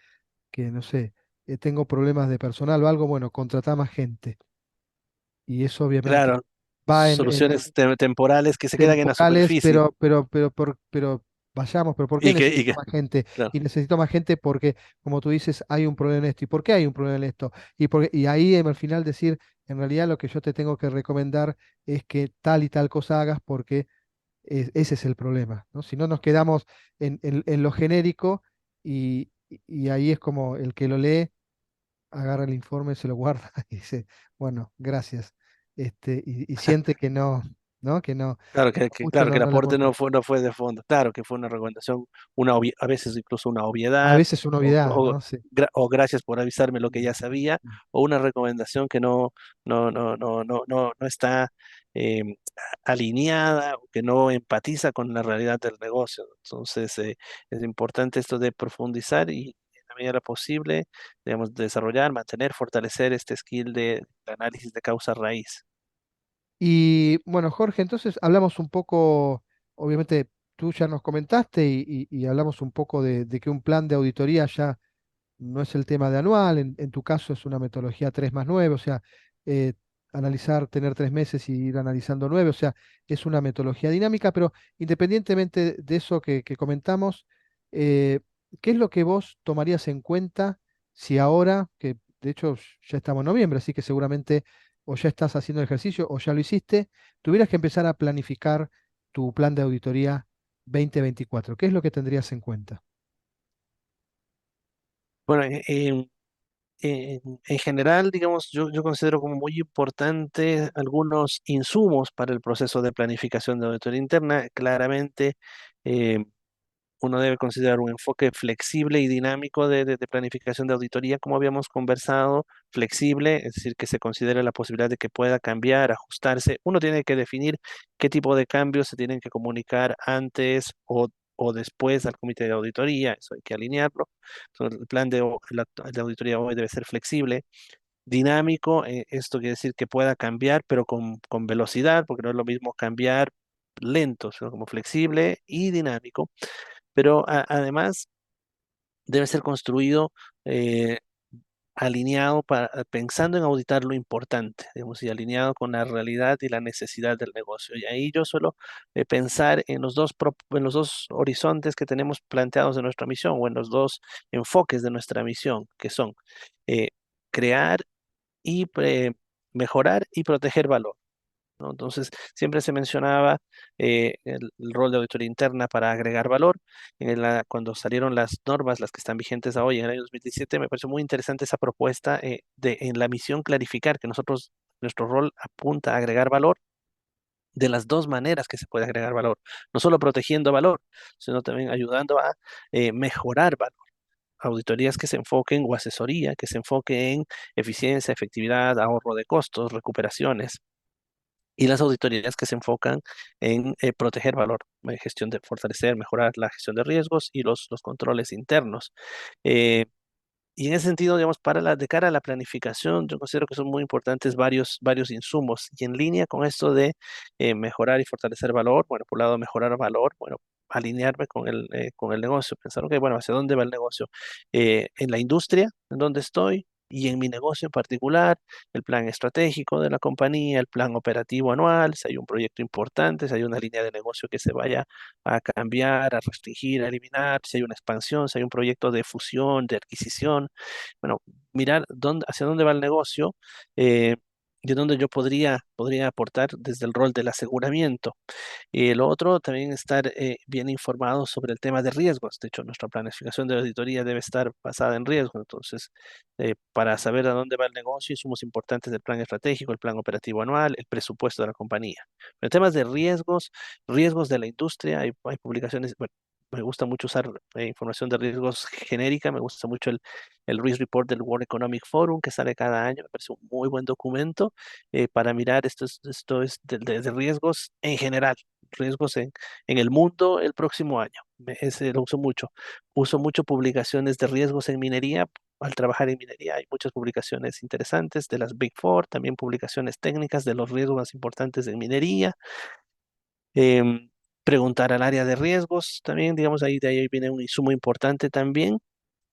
no sé, tengo problemas de personal o algo, bueno, contratar más gente. Y eso obviamente Claro, va soluciones temporales que se quedan en la temporales, superficie pero vayamos, pero ¿por qué y necesito que, más gente? claro. Y necesito más gente porque, como tú dices, hay un problema en esto. ¿Y por qué hay un problema en esto? Y ahí al final decir, en realidad lo que yo te tengo que recomendar es que tal y tal cosa hagas porque ese es el problema, ¿no? Si no nos quedamos en lo genérico y ahí es como el que lo lee, agarra el informe, se lo guarda y dice, bueno, gracias. Y siente que ¿no? Que no, Claro muchos claro que no, el no le aporte ponen. no fue de fondo, claro que fue una recomendación, a veces incluso una A obviedad, veces una obviedad, ¿no? Sí. o gracias por avisarme lo que ya Mm, sabía, mm. o una recomendación que no está alineada o que no empatiza con la realidad del negocio. Entonces, es importante esto de profundizar y en la medida de lo posible, digamos, desarrollar, mantener, fortalecer este skill de análisis de causa raíz. Y bueno, Jorge, entonces hablamos un poco, obviamente tú ya nos comentaste y hablamos un poco de que un plan de auditoría ya no es el tema de anual, en tu caso es una metodología 3+9, o sea, eh, analizar, tener 3 meses y ir analizando 9, o sea, es una metodología dinámica, pero independientemente de eso que comentamos, eh, ¿qué es lo que vos tomarías en cuenta si ahora, que de hecho ya estamos en noviembre, así que seguramente o ya estás haciendo el ejercicio o ya lo hiciste, tuvieras que empezar a planificar tu plan de auditoría 2024? ¿Qué es lo que tendrías en cuenta? Bueno, en general, digamos, yo considero como muy importante algunos insumos para el proceso de planificación de auditoría interna. Claramente, eh, uno debe considerar un enfoque flexible y dinámico de planificación de auditoría, como habíamos conversado, flexible, es decir, que se considere la posibilidad de que pueda cambiar, ajustarse. Uno tiene que definir qué tipo de cambios se tienen que comunicar antes o después al comité de auditoría, eso hay que alinearlo. Entonces, el plan de auditoría hoy debe ser flexible, dinámico, esto quiere decir que pueda cambiar, pero con velocidad, porque no es lo mismo cambiar lento, sino como flexible y dinámico, pero además debe ser construido eh, alineado pensando en auditar lo importante, digamos, y alineado con la realidad y la necesidad del negocio. Y ahí yo suelo pensar en en los dos horizontes que tenemos planteados de nuestra misión o en los dos enfoques de nuestra misión, que son eh, crear y mejorar y proteger valor. ¿No? Entonces, siempre se mencionaba el rol de auditoría interna para agregar valor. Cuando salieron las normas, las que están vigentes a hoy, en el año 2017, me pareció muy interesante esa propuesta de en la misión clarificar que nuestro rol apunta a agregar valor de las dos maneras que se puede agregar valor, no solo protegiendo valor, sino también ayudando a mejorar valor. Auditorías que se enfoquen o asesoría que se enfoque en eficiencia, efectividad, ahorro de costos, recuperaciones y las auditorías que se enfocan en proteger valor, gestión de fortalecer, mejorar la gestión de riesgos y los controles internos. Eh, y en ese sentido, digamos, de cara a la planificación, yo considero que son muy importantes varios insumos. Y en línea con esto de mejorar y fortalecer valor, bueno, por un lado, mejorar valor, bueno, alinearme con el negocio, pensar, ok, bueno, ¿hacia dónde va el negocio? En la industria, en donde estoy, y en mi negocio en particular, el plan estratégico de la compañía, el plan operativo anual, si hay un proyecto importante, si hay una línea de negocio que se vaya a cambiar, a restringir, a eliminar, si hay una expansión, si hay un proyecto de fusión, de adquisición, bueno, mirar hacia dónde va el negocio y en dónde yo podría aportar desde el rol del aseguramiento. Y lo otro, también estar bien informado sobre el tema de riesgos. De hecho, nuestra planificación de auditoría debe estar basada en riesgos. Entonces, para saber a dónde va el negocio, insumos importantes del plan estratégico, el plan operativo anual, el presupuesto de la compañía. En temas de riesgos, riesgos de la industria, hay publicaciones, bueno, me gusta mucho usar información de riesgos genérica, me gusta mucho el Risk Report del World Economic Forum que sale cada año, me parece un muy buen documento para mirar esto es de riesgos en general, riesgos en el mundo el próximo año. Ese lo uso mucho. Uso mucho publicaciones de riesgos en minería. Al trabajar en minería hay muchas publicaciones interesantes de las Big Four, también publicaciones técnicas de los riesgos más importantes en minería. Em, Preguntar al área de riesgos también, digamos, de ahí viene un insumo importante también.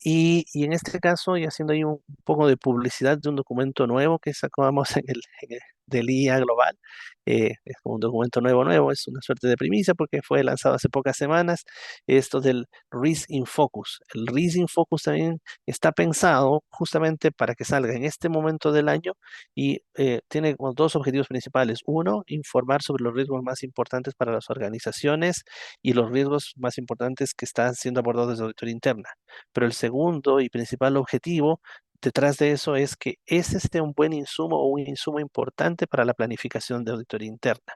Y en este caso, y haciendo ahí un poco de publicidad de un documento nuevo que sacamos del IA Global, es como un documento nuevo, es una suerte de primicia porque fue lanzado hace pocas semanas, esto del Risk in Focus. El Risk in Focus también está pensado justamente para que salga en este momento del año y tiene como dos objetivos principales. Uno, informar sobre los riesgos más importantes para las organizaciones y los riesgos más importantes que están siendo abordados desde la auditoría interna. Pero el segundo y principal objetivo detrás de eso es que es un buen insumo o un insumo importante para la planificación de auditoría interna,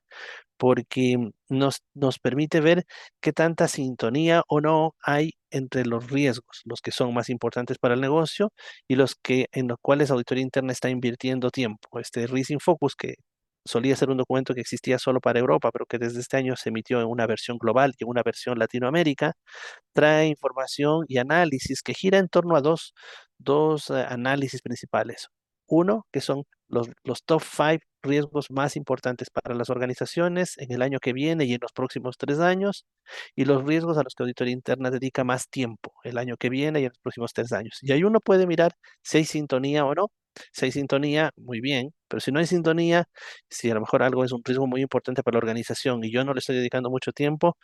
porque nos permite ver qué tanta sintonía o no hay entre los riesgos, los que son más importantes para el negocio y los que en los cuales auditoría interna está invirtiendo tiempo. Este Risk in Focus, que solía ser un documento que existía solo para Europa, pero que desde este año se emitió en una versión global y en una versión Latinoamérica, trae información y análisis que gira en torno a dos análisis principales. Uno, que son los top 5 riesgos más importantes para las organizaciones en el año que viene y en los próximos 3 años, y los riesgos a los que auditoría interna dedica más tiempo el año que viene y en los próximos 3 años. Y ahí uno puede mirar si hay sintonía o no. Si hay sintonía, muy bien, pero si no hay sintonía, si a lo mejor algo es un riesgo muy importante para la organización y yo no le estoy dedicando mucho tiempo,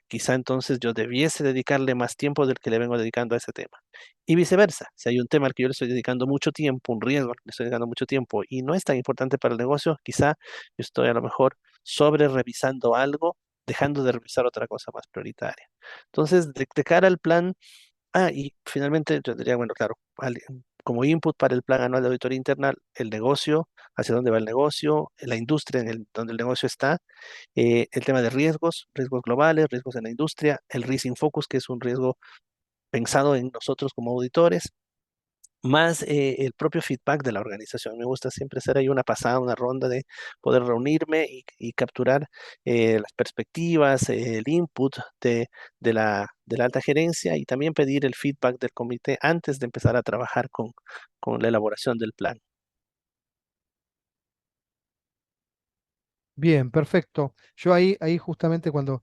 quizá entonces yo debiese dedicarle más tiempo del que le vengo dedicando a ese tema. Y viceversa, si hay un tema al que yo le estoy dedicando mucho tiempo, un riesgo al que le estoy dedicando mucho tiempo y no es tan importante para el negocio, quizá yo estoy a lo mejor sobre revisando algo, dejando de revisar otra cosa más prioritaria. Entonces, de cara al plan, y finalmente yo diría, bueno, claro, como input para el plan anual de auditoría interna, el negocio, hacia dónde va el negocio, la industria donde el negocio está, el tema de riesgos, riesgos globales, riesgos en la industria, el Risk in Focus, que es un riesgo pensado en nosotros como auditores, más el propio feedback de la organización. Me gusta siempre hacer ahí una pasada, una ronda de poder reunirme y capturar las perspectivas, el input de la alta gerencia y también pedir el feedback del comité antes de empezar a trabajar con la elaboración del plan. Bien, perfecto. Yo ahí justamente cuando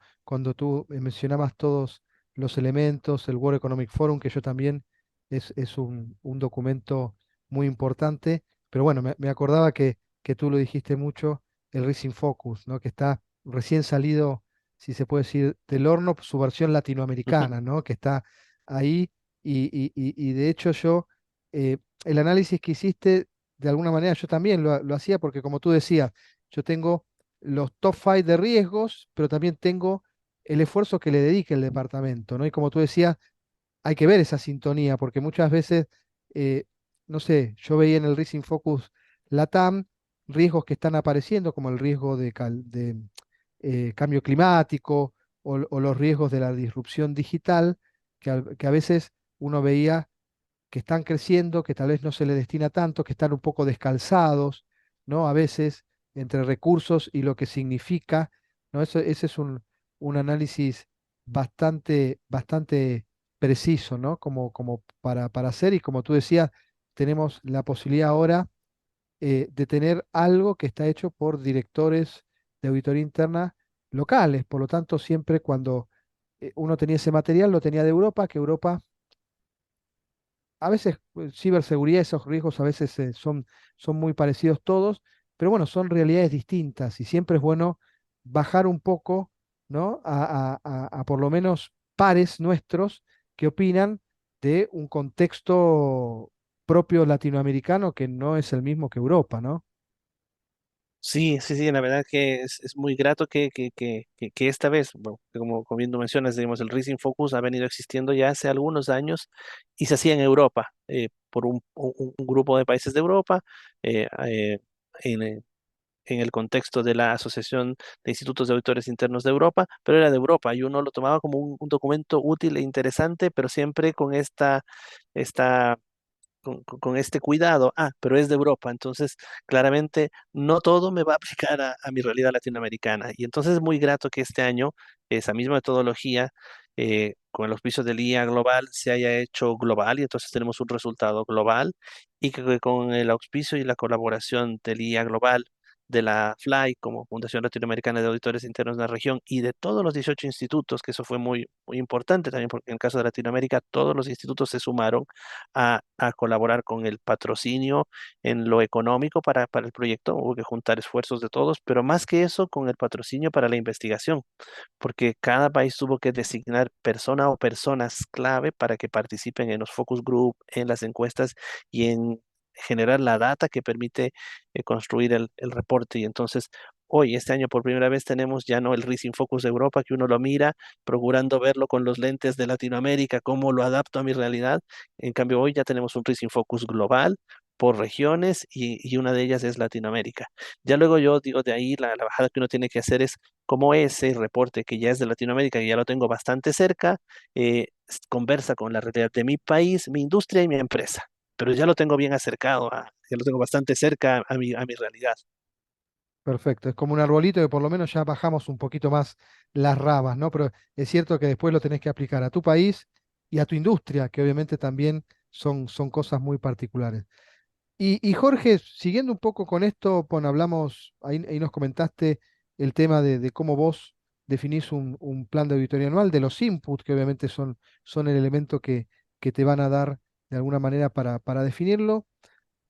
tú mencionabas todos los elementos, el World Economic Forum, que yo también es un documento muy importante, pero bueno, me acordaba que tú lo dijiste mucho, el Rising Focus, ¿no? Que está recién salido, si se puede decir, del horno, su versión latinoamericana, ¿no? Que está ahí y de hecho el análisis que hiciste, de alguna manera yo también lo hacía porque como tú decías, yo tengo los top 5 de riesgos, pero también tengo el esfuerzo que le dedique el departamento, ¿no? Y como tú decías, hay que ver esa sintonía, porque muchas veces, eh, no sé, yo veía en el Rising Focus LATAM riesgos que están apareciendo, como el riesgo de cambio climático o los riesgos de la disrupción digital, que a veces uno veía que están creciendo, que tal vez no se les destina tanto, que están un poco descalzados, ¿no? A veces entre recursos y lo que significa, ¿no? Ese es un análisis bastante preciso, ¿no? Como para hacer, y como tú decías, tenemos la posibilidad ahora de tener algo que está hecho por directores de auditoría interna locales. Por lo tanto, siempre cuando uno tenía ese material, lo tenía de Europa, que Europa a veces ciberseguridad, esos riesgos a veces son muy parecidos todos, pero bueno, son realidades distintas y siempre es bueno bajar un poco, ¿no? A por lo menos pares nuestros que opinan de un contexto propio latinoamericano que no es el mismo que Europa, ¿no? Sí, sí, sí, la verdad que es muy grato que esta vez, bueno, que como bien tú mencionas, digamos, el Rising Focus ha venido existiendo ya hace algunos años y se hacía en Europa, por un grupo de países de Europa, eh, eh, en, eh, en el contexto de la Asociación de Institutos de Auditores Internos de Europa, pero era de Europa y uno lo tomaba como un documento útil e interesante, pero siempre con esta con este cuidado, pero es de Europa, entonces claramente no todo me va a aplicar a mi realidad latinoamericana. Y entonces es muy grato que este año esa misma metodología, con el auspicio del IA Global, se haya hecho global y entonces tenemos un resultado global y que con el auspicio y la colaboración del IA Global, de la FLY como Fundación Latinoamericana de Auditores Internos de la región y de todos los 18 institutos, que eso fue muy, muy importante también porque en el caso de Latinoamérica todos los institutos se sumaron a colaborar con el patrocinio en lo económico para el proyecto. Hubo que juntar esfuerzos de todos, pero más que eso, con el patrocinio para la investigación, porque cada país tuvo que designar persona o personas clave para que participen en los focus group, en las encuestas y en generar la data que permite construir el reporte. Y entonces hoy, este año, por primera vez tenemos ya no el Rising Focus de Europa, que uno lo mira procurando verlo con los lentes de Latinoamérica, cómo lo adapto a mi realidad. En cambio, hoy ya tenemos un Rising Focus global por regiones y una de ellas es Latinoamérica. Ya luego yo digo de ahí la bajada que uno tiene que hacer es cómo ese reporte que ya es de Latinoamérica, que ya lo tengo bastante cerca, conversa con la realidad de mi país, mi industria y mi empresa. Pero ya lo tengo bien acercado, ya lo tengo bastante cerca a mi realidad. Perfecto, es como un arbolito que por lo menos ya bajamos un poquito más las ramas, ¿no? Pero es cierto que después lo tenés que aplicar a tu país y a tu industria, que obviamente también son cosas muy particulares. Y Jorge, siguiendo un poco con esto, hablamos, ahí nos comentaste el tema de cómo vos definís un plan de auditoría anual, de los inputs, que obviamente son el elemento que te van a dar de alguna manera para definirlo.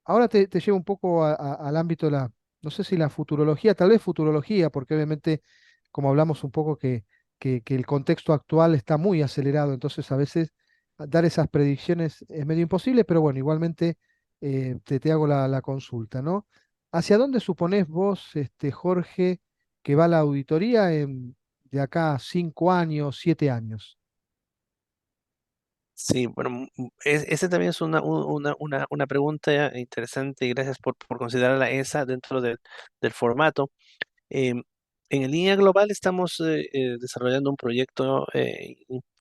Ahora te llevo un poco al ámbito de no sé si la futurología, tal vez futurología, porque obviamente, como hablamos un poco, que el contexto actual está muy acelerado, entonces a veces dar esas predicciones es medio imposible, pero bueno, igualmente te hago la consulta, ¿no? ¿Hacia dónde suponés vos, Jorge, que va la auditoría de acá a 5 años, 7 años? Sí, bueno, ese también es una pregunta interesante y gracias por considerarla esa dentro del formato. Em, en línea global estamos desarrollando un proyecto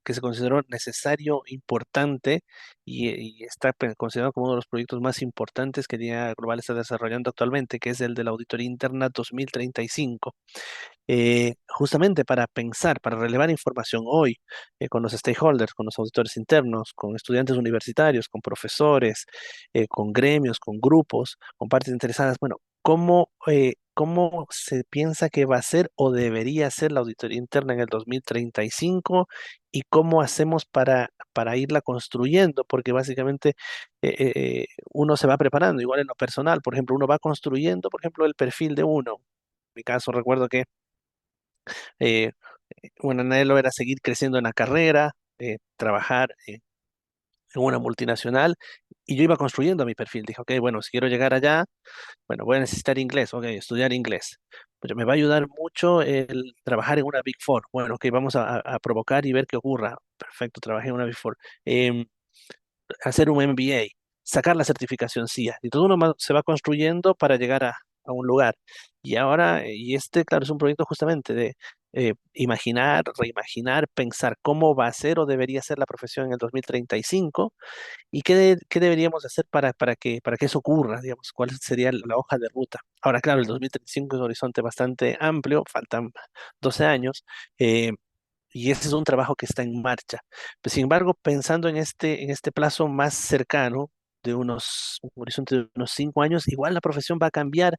que se consideró necesario, importante y está considerado como uno de los proyectos más importantes que Línea Global está desarrollando actualmente, que es el de la Auditoría Interna 2035, justamente para pensar, para relevar información hoy con los stakeholders, con los auditores internos, con estudiantes universitarios, con profesores, con gremios, con grupos, con partes interesadas. Bueno, ¿cómo se piensa que va a ser o debería ser la auditoría interna en el 2035 y cómo hacemos para irla construyendo? Porque básicamente uno se va preparando, igual en lo personal, por ejemplo, uno va construyendo, por ejemplo, el perfil de uno. En mi caso, recuerdo que eh, un anhelo era seguir creciendo en la carrera, trabajar en una multinacional, y yo iba construyendo mi perfil. Dije, ok, bueno, si quiero llegar allá, bueno, voy a necesitar inglés, ok, estudiar inglés. Pero me va a ayudar mucho el trabajar en una Big Four. Bueno, ok, vamos a provocar y ver qué ocurra. Perfecto, trabajé en una Big Four. Hacer un MBA, sacar la certificación CIA. Y todo uno se va construyendo para llegar a un lugar. Y ahora, y este, claro, es un proyecto justamente de imaginar, reimaginar, pensar cómo va a ser o debería ser la profesión en el 2035 y qué deberíamos hacer para que eso ocurra, digamos, cuál sería la hoja de ruta. Ahora, claro, el 2035 es un horizonte bastante amplio, faltan 12 años. eh, y ese es un trabajo que está en marcha. Pues, sin embargo, pensando en este plazo más cercano, un horizonte de unos 5 años, igual la profesión va a cambiar.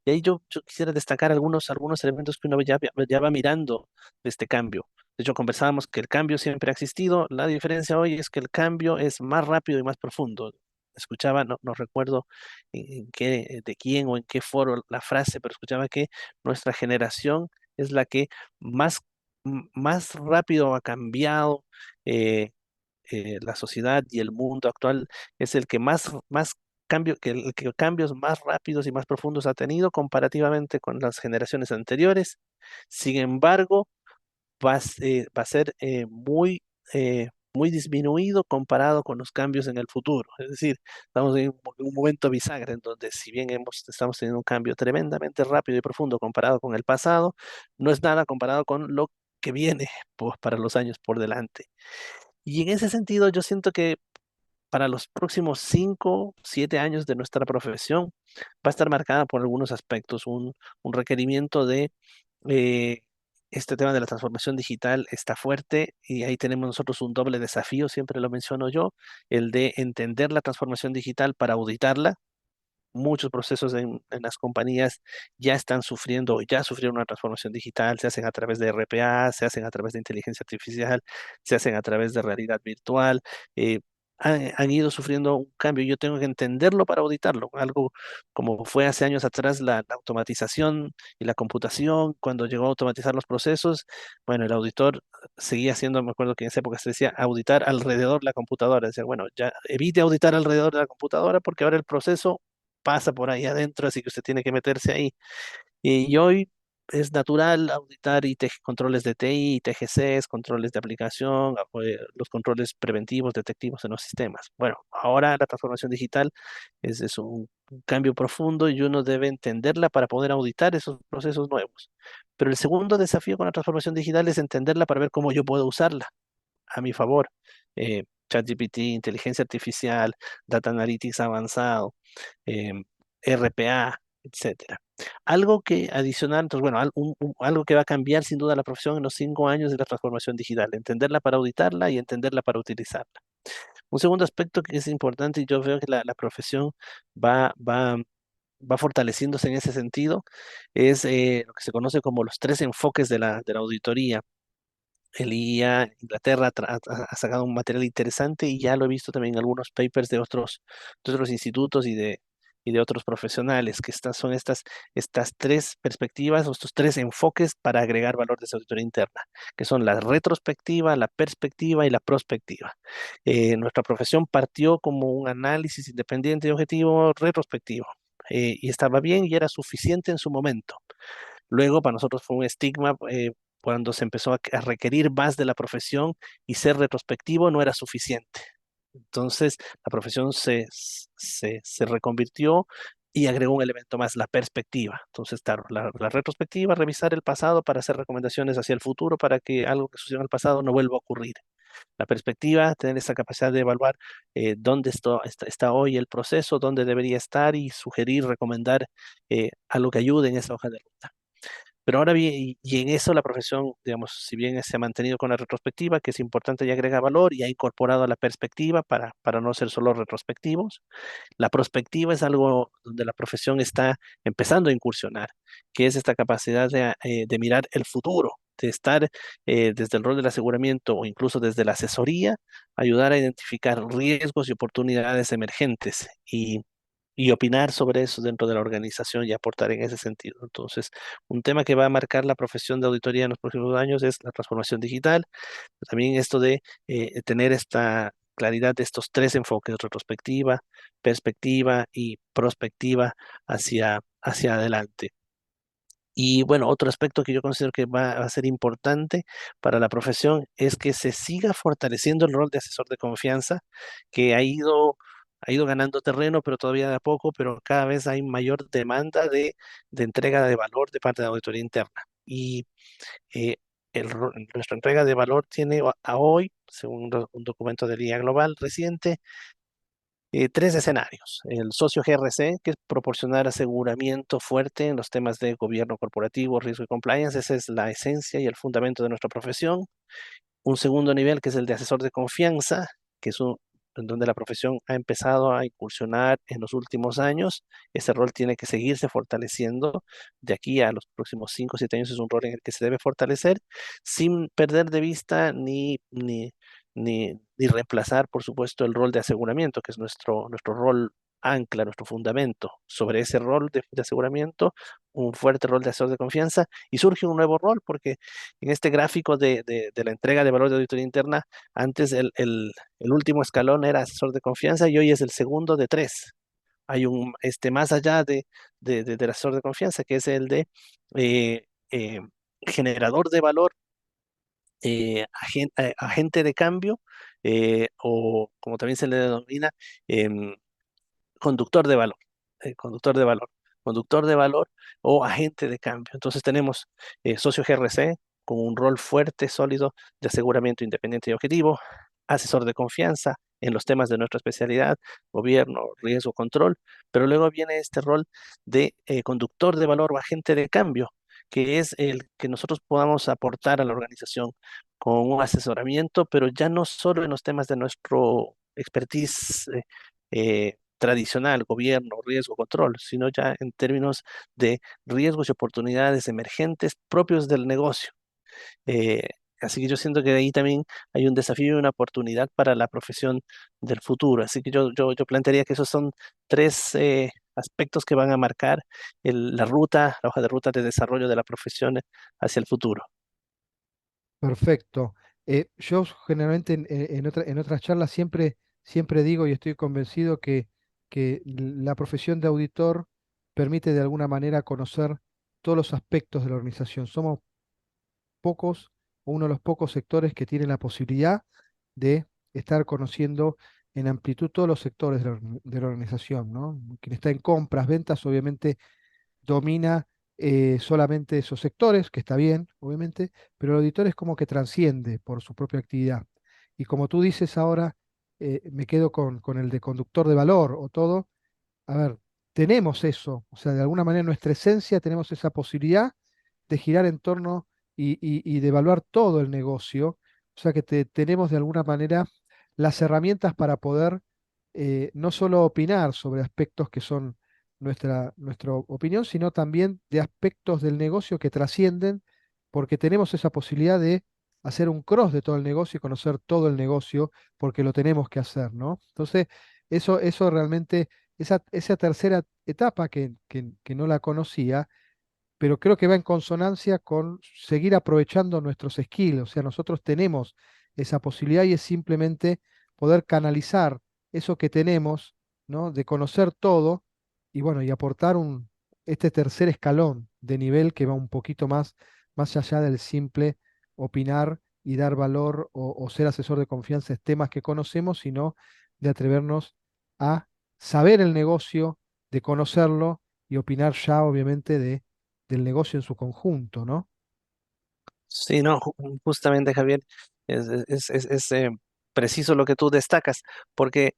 Y ahí yo quisiera destacar algunos elementos que uno ya va mirando de este cambio. De hecho, conversábamos que el cambio siempre ha existido. La diferencia hoy es que el cambio es más rápido y más profundo. Escuchaba, no recuerdo de quién o en qué foro la frase, pero escuchaba que nuestra generación es la que más más rápido ha cambiado la sociedad y el mundo actual es el que más el que cambios más rápidos y más profundos ha tenido comparativamente con las generaciones anteriores. Sin embargo, va a ser muy disminuido comparado con los cambios en el futuro. Es decir, estamos en un momento bisagra en donde si bien estamos teniendo un cambio tremendamente rápido y profundo comparado con el pasado, no es nada comparado con lo que viene pues, para los años por delante. Y en ese sentido, yo siento que para los próximos 5, 7 años de nuestra profesión va a estar marcada por algunos aspectos, un requerimiento de eh, este tema de la transformación digital está fuerte y ahí tenemos nosotros un doble desafío, siempre lo menciono yo, el de entender la transformación digital para auditarla. Muchos procesos en las compañías ya están sufriendo, ya sufrieron una transformación digital, se hacen a través de RPA, se hacen a través de inteligencia artificial, se hacen a través de realidad virtual, han ido sufriendo un cambio. Yo tengo que entenderlo para auditarlo, algo como fue hace años atrás la automatización y la computación, cuando llegó a automatizar los procesos, bueno, el auditor seguía haciendo, me acuerdo que en esa época se decía auditar alrededor de la computadora, decía, bueno, ya evite auditar alrededor de la computadora porque ahora el proceso pasa por ahí adentro, así que usted tiene que meterse ahí. Y hoy es natural auditar controles de TI, TGCs, controles de aplicación, los controles preventivos, detectivos en los sistemas. Bueno, ahora la transformación digital es un cambio profundo y uno debe entenderla para poder auditar esos procesos nuevos. Pero el segundo desafío con la transformación digital es entenderla para ver cómo yo puedo usarla a mi favor. ChatGPT, inteligencia artificial, data analytics avanzado, RPA, etcétera. Algo que adicional, entonces, bueno, algo que va a cambiar sin duda la profesión en los 5 años de la transformación digital, entenderla para auditarla y entenderla para utilizarla. Un segundo aspecto que es importante y yo veo que la profesión va, va, va fortaleciéndose en ese sentido es lo que se conoce como los tres enfoques de la auditoría. El IA, Inglaterra ha sacado un material interesante y ya lo he visto también en algunos papers de otros institutos y de otros profesionales, que son estas tres perspectivas o estos tres enfoques para agregar valor de esa auditoría interna, que son la retrospectiva, la perspectiva y la prospectiva. Nuestra profesión partió como un análisis independiente y objetivo retrospectivo, y estaba bien y era suficiente en su momento. Luego, para nosotros fue un estigma cuando se empezó a requerir más de la profesión y ser retrospectivo no era suficiente. Entonces, la profesión se reconvirtió y agregó un elemento más, la perspectiva. Entonces, claro, la retrospectiva, revisar el pasado para hacer recomendaciones hacia el futuro para que algo que sucedió en el pasado no vuelva a ocurrir. La perspectiva, tener esa capacidad de evaluar dónde está hoy el proceso, dónde debería estar y sugerir, recomendar algo que ayude en esa hoja de ruta. Pero ahora bien, y en eso la profesión, digamos, si bien se ha mantenido con la retrospectiva, que es importante y agrega valor, y ha incorporado la perspectiva para no ser solo retrospectivos, la prospectiva es algo donde la profesión está empezando a incursionar, que es esta capacidad de mirar el futuro, de estar desde el rol del aseguramiento o incluso desde la asesoría, ayudar a identificar riesgos y oportunidades emergentes y opinar sobre eso dentro de la organización y aportar en ese sentido. Entonces, un tema que va a marcar la profesión de auditoría en los próximos años es la transformación digital, también esto de tener esta claridad de estos tres enfoques, retrospectiva, perspectiva y prospectiva hacia adelante. Y bueno, otro aspecto que yo considero que va a ser importante para la profesión es que se siga fortaleciendo el rol de asesor de confianza, que ha ido ganando terreno, pero todavía de a poco, pero cada vez hay mayor demanda de entrega de valor de parte de la auditoría interna. Y eh, nuestra entrega de valor tiene a hoy, según un documento del IA Global reciente, tres escenarios. El socio GRC, que es proporcionar aseguramiento fuerte en los temas de gobierno corporativo, riesgo y compliance. Esa es la esencia y el fundamento de nuestra profesión. Un segundo nivel, que es el de asesor de confianza, que es en donde la profesión ha empezado a incursionar en los últimos años. Ese rol tiene que seguirse fortaleciendo de aquí a los próximos 5 o 7 años. Es un rol en el que se debe fortalecer sin perder de vista ni reemplazar, por supuesto, el rol de aseguramiento, que es nuestro rol ancla, nuestro fundamento. Sobre ese rol de aseguramiento, un fuerte rol de asesor de confianza, y surge un nuevo rol, porque en este gráfico de la entrega de valor de auditoría interna, antes el último escalón era asesor de confianza y hoy es el segundo de tres. Hay más allá del asesor de confianza, que es el de eh, eh, generador de valor, agente de cambio, o como también se le denomina, em, conductor de valor, conductor de valor, conductor de valor o agente de cambio. Entonces tenemos socio GRC con un rol fuerte, sólido de aseguramiento independiente y objetivo, asesor de confianza en los temas de nuestra especialidad, gobierno, riesgo, control, pero luego viene este rol de conductor de valor o agente de cambio, que es el que nosotros podamos aportar a la organización con un asesoramiento, pero ya no solo en los temas de nuestro expertise tradicional, gobierno, riesgo, control, sino ya en términos de riesgos y oportunidades emergentes propios del negocio. Eh, Así que yo siento que ahí también hay un desafío y una oportunidad para la profesión del futuro. Así que yo plantearía que esos son tres aspectos que van a marcar la hoja de ruta de desarrollo de la profesión hacia el futuro. Perfecto. Yo generalmente en otras charlas siempre digo y estoy convencido que la profesión de auditor permite de alguna manera conocer todos los aspectos de la organización. Somos pocos, o uno de los pocos sectores que tienen la posibilidad de estar conociendo en amplitud todos los sectores de la organización, ¿no? Quien está en compras, ventas, obviamente domina solamente esos sectores, que está bien, obviamente, pero el auditor es como que transciende por su propia actividad. Y como tú dices ahora, me quedo con el de conductor de valor o todo. A ver, tenemos eso, o sea, de alguna manera en nuestra esencia tenemos esa posibilidad de girar en torno y de evaluar todo el negocio, o sea que tenemos de alguna manera las herramientas para poder no solo opinar sobre aspectos que son nuestra opinión, sino también de aspectos del negocio que trascienden, porque tenemos esa posibilidad de hacer un cross de todo el negocio y conocer todo el negocio, porque lo tenemos que hacer, ¿no? Entonces, eso realmente esa tercera etapa que no la conocía, pero creo que va en consonancia con seguir aprovechando nuestros skills. O sea, nosotros tenemos esa posibilidad y es simplemente poder canalizar eso que tenemos, ¿no? De conocer todo y bueno, y aportar este tercer escalón de nivel que va un poquito más allá del simple opinar y dar valor o ser asesor de confianza en temas que conocemos, sino de atrevernos a saber el negocio, de conocerlo y opinar ya, obviamente, del negocio en su conjunto, ¿no? Sí, no, justamente Javier, es preciso lo que tú destacas, porque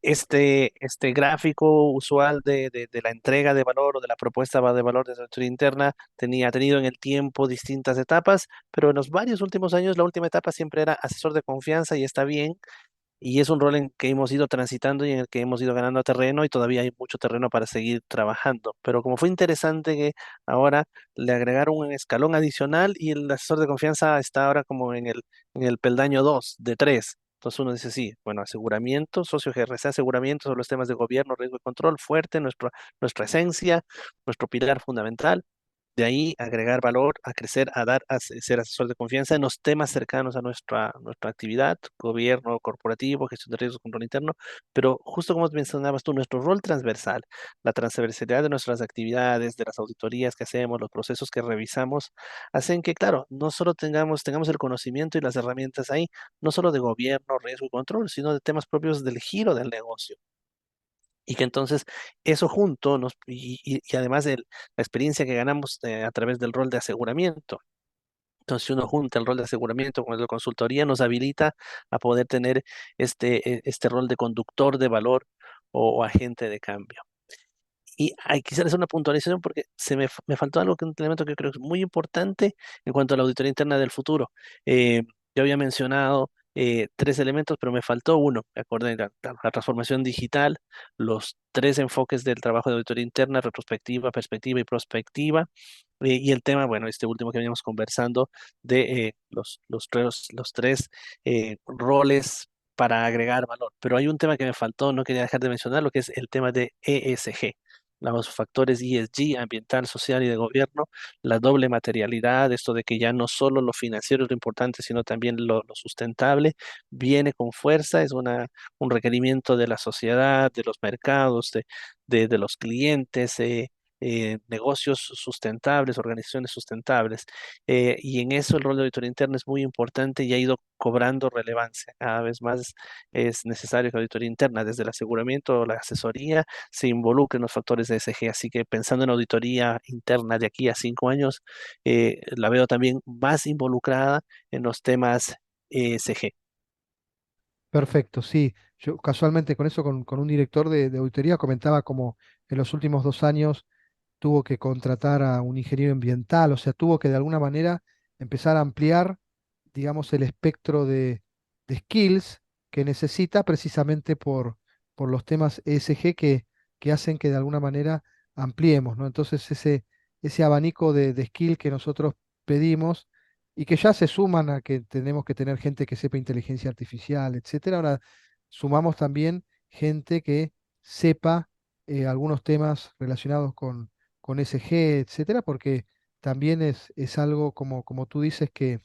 este gráfico usual de la entrega de valor o de la propuesta de valor de la interna ha tenido en el tiempo distintas etapas, pero en los varios últimos años la última etapa siempre era asesor de confianza y está bien. Y es un rol en que hemos ido transitando y en el que hemos ido ganando terreno y todavía hay mucho terreno para seguir trabajando. Pero como fue interesante que ahora le agregaron un escalón adicional y el asesor de confianza está ahora como en el peldaño 2 de 3. Entonces uno dice, sí, bueno, aseguramiento, socio GRC, aseguramiento sobre los temas de gobierno, riesgo y control, fuerte, nuestra esencia, nuestro pilar fundamental. De ahí agregar valor, a crecer, a dar, ser asesor de confianza en los temas cercanos a nuestra actividad, gobierno corporativo, gestión de riesgos, control interno, pero justo como mencionabas tú, nuestro rol transversal, la transversalidad de nuestras actividades, de las auditorías que hacemos, los procesos que revisamos, hacen que, claro, no solo tengamos el conocimiento y las herramientas ahí, no solo de gobierno, riesgo y control, sino de temas propios del giro del negocio. Y que entonces eso junto y además de la experiencia que ganamos a través del rol de aseguramiento. Entonces, si uno junta el rol de aseguramiento con el de consultoría, nos habilita a poder tener este rol de conductor de valor o agente de cambio. Y hay que hacer una puntualización porque me faltó algo, que un elemento que creo que es muy importante en cuanto a la auditoría interna del futuro. Yo había mencionado tres elementos, pero me faltó uno. Me acordé de la transformación digital, los tres enfoques del trabajo de auditoría interna: retrospectiva, perspectiva y prospectiva. Y el tema, bueno, este último que veníamos conversando de los tres roles para agregar valor. Pero hay un tema que me faltó, no quería dejar de mencionar, lo que es el tema de ESG, los factores ESG, ambiental, social y de gobierno, la doble materialidad, esto de que ya no solo lo financiero es lo importante, sino también lo sustentable, viene con fuerza, es un requerimiento de la sociedad, de los mercados, de los clientes. Negocios sustentables, organizaciones sustentables. Y en eso el rol de auditoría interna es muy importante y ha ido cobrando relevancia. Cada vez más es necesario que la auditoría interna, desde el aseguramiento o la asesoría, se involucre en los factores de ESG. Así que pensando en auditoría interna de aquí a 5 años, la veo también más involucrada en los temas ESG. Perfecto, sí. Yo casualmente con eso, con un director de auditoría, comentaba como en los últimos 2 años tuvo que contratar a un ingeniero ambiental, o sea, tuvo que de alguna manera empezar a ampliar, digamos, el espectro de skills que necesita precisamente por los temas ESG que hacen que de alguna manera ampliemos, ¿no? Entonces ese abanico de skill que nosotros pedimos y que ya se suman a que tenemos que tener gente que sepa inteligencia artificial, etcétera. Ahora sumamos también gente que sepa algunos temas relacionados con SG, etcétera, porque también es algo como tú dices que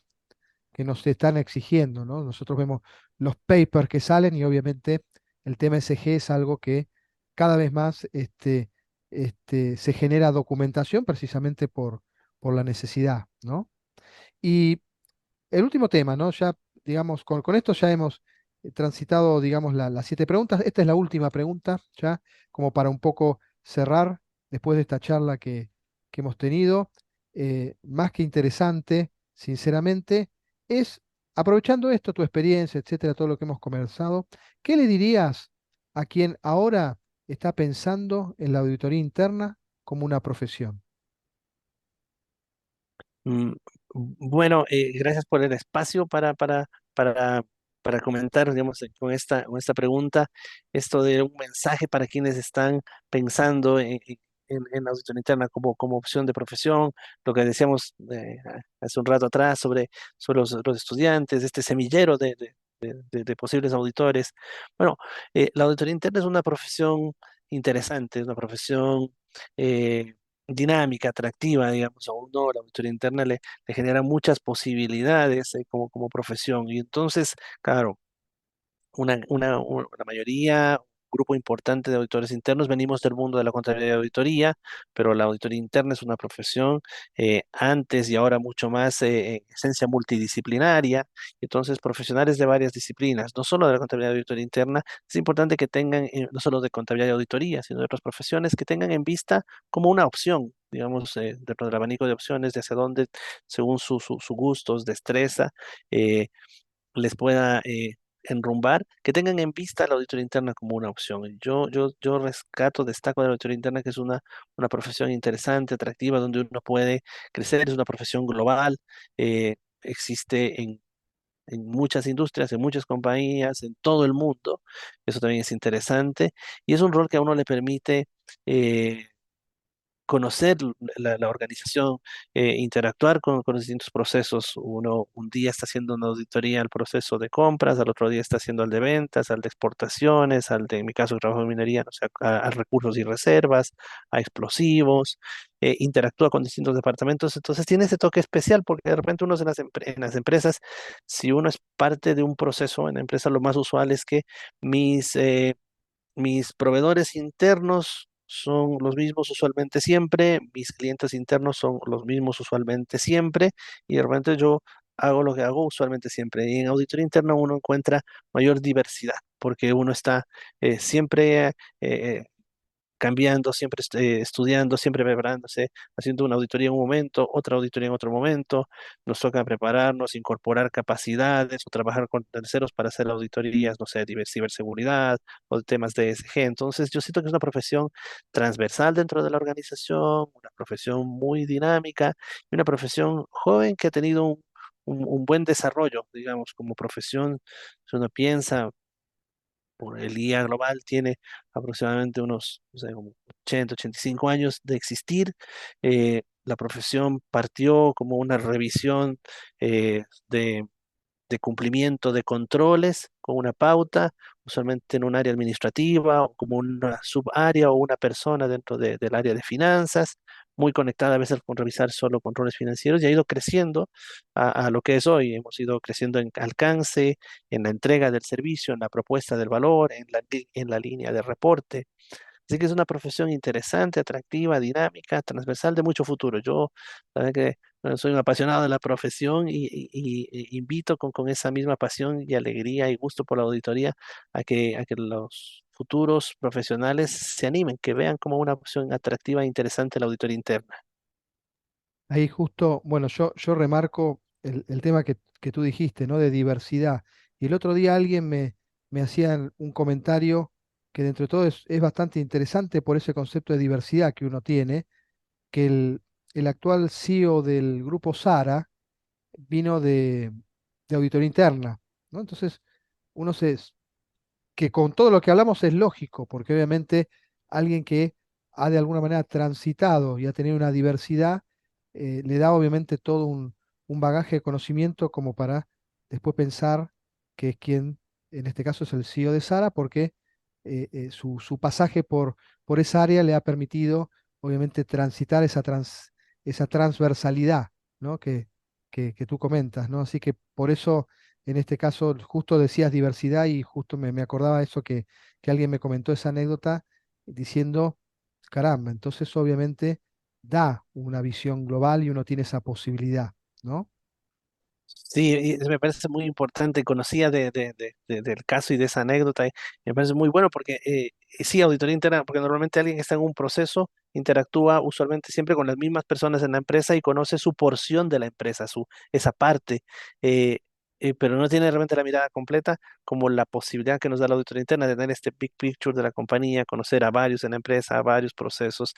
nos están exigiendo, ¿no? Nosotros vemos los papers que salen y obviamente el tema SG es algo que cada vez más se genera documentación precisamente por la necesidad, ¿no? Y el último tema, ¿no? Ya, digamos, con esto ya hemos transitado, digamos, las 7 preguntas. Esta es la última pregunta, ya, como para un poco cerrar después de esta charla que hemos tenido. Más que interesante, sinceramente, es, aprovechando esto, tu experiencia, etcétera, todo lo que hemos conversado, ¿qué le dirías a quien ahora está pensando en la auditoría interna como una profesión? Mm, Bueno, gracias por el espacio para, para comentar, digamos, con esta pregunta, esto de un mensaje para quienes están pensando en la auditoría interna como, como opción de profesión, lo que decíamos hace un rato atrás sobre los estudiantes, este semillero de posibles auditores. Bueno, la auditoría interna es una profesión interesante, es una profesión eh, dinámica, atractiva, digamos, a uno, la auditoría interna le genera muchas posibilidades como, como profesión. Y entonces, claro, la mayoría, un grupo importante de auditores internos, venimos del mundo de la contabilidad y auditoría, pero la auditoría interna es una profesión antes y ahora mucho más en esencia multidisciplinaria. Entonces, profesionales de varias disciplinas, no solo de la contabilidad y auditoría interna, es importante que tengan, no solo de contabilidad y auditoría, sino de otras profesiones, que tengan en vista como una opción, digamos, dentro del abanico de opciones, de hacia dónde, según sus gustos, destreza. eh, Les pueda enrumbar, que tengan en vista la auditoría interna como una opción. Yo rescato, destaco de la auditoría interna que es una profesión interesante, atractiva, donde uno puede crecer, es una profesión global, existe en muchas industrias, en muchas compañías, en todo el mundo. Eso también es interesante y es un rol que a uno le permite eh, conocer la organización, interactuar con los distintos procesos. Uno un día está haciendo una auditoría al proceso de compras, al otro día está haciendo al de ventas, al de exportaciones, al de, en mi caso, que trabajo en minería, no sé, a recursos y reservas, a explosivos, interactúa con distintos departamentos. Entonces tiene ese toque especial porque de repente uno en las empresas, si uno es parte de un proceso en la empresa, lo más usual es que mis... mis proveedores internos son los mismos usualmente siempre, mis clientes internos son los mismos usualmente siempre, y de repente yo hago lo que hago usualmente siempre. Y en auditoría interna uno encuentra mayor diversidad, porque uno está siempre cambiando, siempre estudiando, siempre preparándose, haciendo una auditoría en un momento, otra auditoría en otro momento. Nos toca prepararnos, incorporar capacidades o trabajar con terceros para hacer auditorías, no sé, de ciberseguridad o de temas de ESG. Entonces, yo siento que es una profesión transversal dentro de la organización, una profesión muy dinámica y una profesión joven que ha tenido un buen desarrollo, digamos, como profesión. Si uno piensa, por el IA global tiene aproximadamente unos, no sé, como 80, 85 años de existir. La profesión partió como una revisión de cumplimiento de controles con una pauta, usualmente en un área administrativa o como una subárea o una persona dentro del área de finanzas, muy conectada a veces con revisar solo controles financieros y ha ido creciendo a lo que es hoy. Hemos ido creciendo en alcance, en la entrega del servicio, en la propuesta del valor, en la línea de reporte. Así que es una profesión interesante, atractiva, dinámica, transversal de mucho futuro. Yo, la verdad que soy un apasionado de la profesión y invito con esa misma pasión y alegría y gusto por la auditoría a que los futuros profesionales se animen, que vean como una opción atractiva e interesante la auditoría interna. Ahí justo, bueno, yo remarco el tema que tú dijiste, ¿no? De diversidad. Y el otro día alguien me hacía un comentario que dentro de todo es bastante interesante por ese concepto de diversidad que uno tiene, que el actual CEO del grupo Sara vino de auditoría interna, ¿no? Entonces, uno que con todo lo que hablamos es lógico, porque obviamente alguien que ha de alguna manera transitado y ha tenido una diversidad, le da obviamente todo un bagaje de conocimiento como para después pensar que es quien, en este caso es el CEO de Sara, porque su pasaje por esa área le ha permitido obviamente transitar esa transversalidad, ¿no? Que tú comentas, ¿no? Así que por eso en este caso, justo decías diversidad y justo me acordaba eso que alguien me comentó esa anécdota diciendo caramba, entonces obviamente da una visión global y uno tiene esa posibilidad, ¿no? Sí, y me parece muy importante, conocía del caso y de esa anécdota, y me parece muy bueno porque sí, auditoría interna, porque normalmente alguien que está en un proceso interactúa usualmente siempre con las mismas personas en la empresa y conoce su porción de la empresa, esa parte, eh, pero no tiene realmente la mirada completa, como la posibilidad que nos da la auditoría interna de tener este big picture de la compañía, conocer a varios en la empresa, a varios procesos,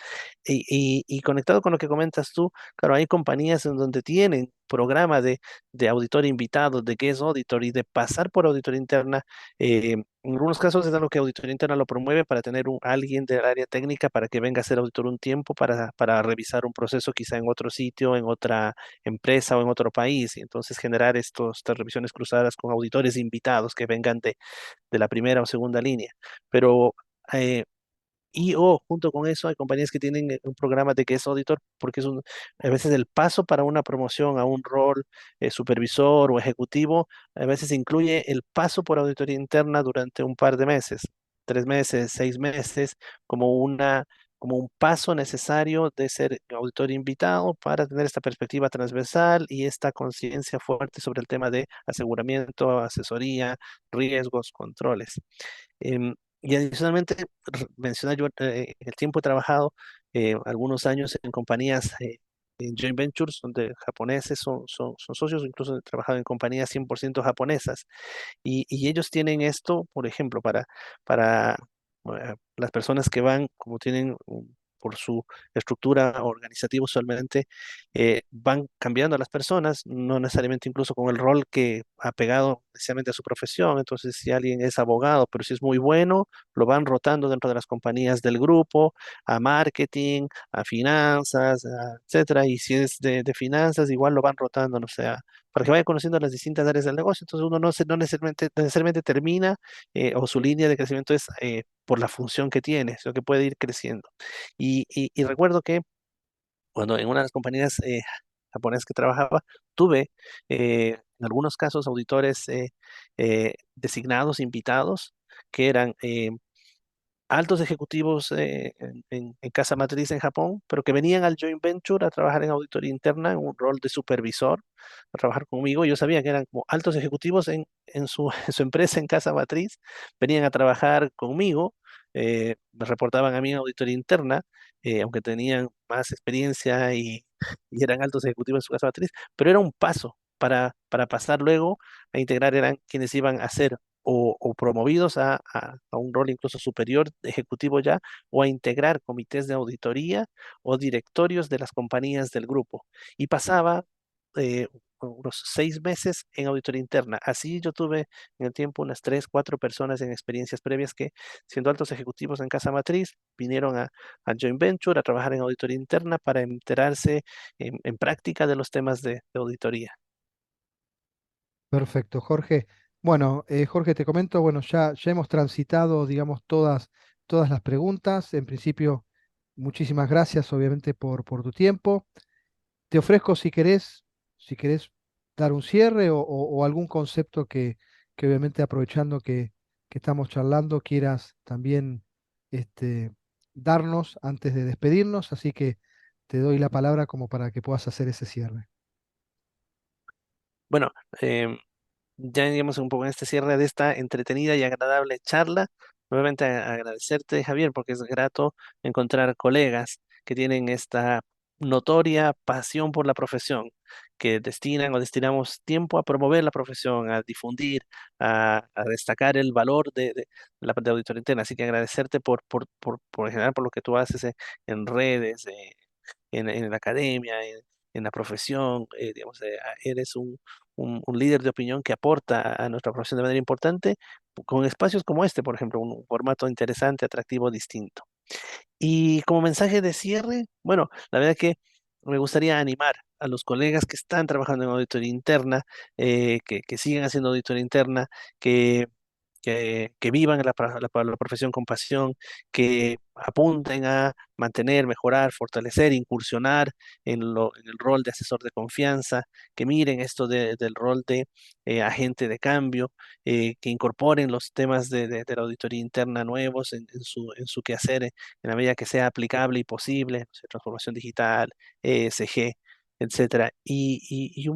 y conectado con lo que comentas tú, claro, hay compañías en donde tienen programa de auditor invitado, de guest auditor y de pasar por auditoría interna. En algunos casos es algo que auditoría interna lo promueve para tener alguien del área técnica para que venga a ser auditor un tiempo para revisar un proceso quizá en otro sitio, en otra empresa o en otro país. Y entonces generar estas revisiones cruzadas con auditores invitados que vengan de la primera o segunda línea. Pero eh, y o junto con eso hay compañías que tienen un programa de guest auditor porque a veces el paso para una promoción a un rol supervisor o ejecutivo, a veces incluye el paso por auditoría interna durante un par de meses, 3 meses, 6 meses, como como un paso necesario de ser auditor invitado para tener esta perspectiva transversal y esta conciencia fuerte sobre el tema de aseguramiento, asesoría, riesgos, controles. Y adicionalmente, menciona yo, en el tiempo he trabajado algunos años en compañías, en joint ventures, donde japoneses son socios, incluso he trabajado en compañías 100% japonesas. Y ellos tienen esto, por ejemplo, para las personas que van, como tienen por su estructura organizativa usualmente, van cambiando a las personas, no necesariamente incluso con el rol que ha pegado precisamente a su profesión. Entonces, si alguien es abogado, pero si es muy bueno, lo van rotando dentro de las compañías del grupo, a marketing, a finanzas, etcétera. Y si es de finanzas, igual lo van rotando, no sé, para que vaya conociendo las distintas áreas del negocio. Entonces uno no necesariamente termina o su línea de crecimiento es por la función que tiene, sino que puede ir creciendo. Y recuerdo que cuando en una de las compañías japonesas que trabajaba, tuve en algunos casos auditores designados, invitados, que eran altos ejecutivos en casa matriz en Japón, pero que venían al joint venture a trabajar en auditoría interna, en un rol de supervisor, a trabajar conmigo. Yo sabía que eran como altos ejecutivos en en su empresa en casa matriz, venían a trabajar conmigo, me reportaban a mí en auditoría interna, aunque tenían más experiencia y eran altos ejecutivos en su casa matriz, pero era un paso. Para pasar luego a integrar, eran quienes iban a ser o promovidos a un rol incluso superior, ejecutivo ya, o a integrar comités de auditoría o directorios de las compañías del grupo. Y pasaba eh, unos 6 meses en auditoría interna. Así yo tuve en el tiempo unas 3, 4 personas en experiencias previas que, siendo altos ejecutivos en casa matriz, vinieron a joint venture a trabajar en auditoría interna para enterarse en práctica de los temas de auditoría. Perfecto, Jorge. Bueno, Jorge, te comento, bueno, ya hemos transitado, digamos, todas las preguntas. En principio, muchísimas gracias, obviamente, por tu tiempo. Te ofrezco, si querés dar un cierre o algún concepto que obviamente aprovechando que estamos charlando, quieras también este, darnos antes de despedirnos. Así que te doy la palabra como para que puedas hacer ese cierre. Bueno, em, ya digamos un poco en este cierre de esta entretenida y agradable charla. Nuevamente agradecerte, Javier, porque es grato encontrar colegas que tienen esta notoria pasión por la profesión, que destinan o destinamos tiempo a promover la profesión, a difundir, a destacar el valor de auditoría interna. Así que agradecerte por en general por lo que tú haces en redes, en la academia, en la profesión, digamos, eres un líder de opinión que aporta a nuestra profesión de manera importante, con espacios como este, por ejemplo, un formato interesante, atractivo, distinto. Y como mensaje de cierre, bueno, la verdad que me gustaría animar a los colegas que están trabajando en auditoría interna, que siguen haciendo auditoría interna, que vivan la profesión con pasión, que apunten a mantener, mejorar, fortalecer, incursionar en el rol de asesor de confianza, que miren esto del rol de agente de cambio, que incorporen los temas de la auditoría interna nuevos en su quehacer en la medida que sea aplicable y posible, no sé, transformación digital, ESG, etcétera. Y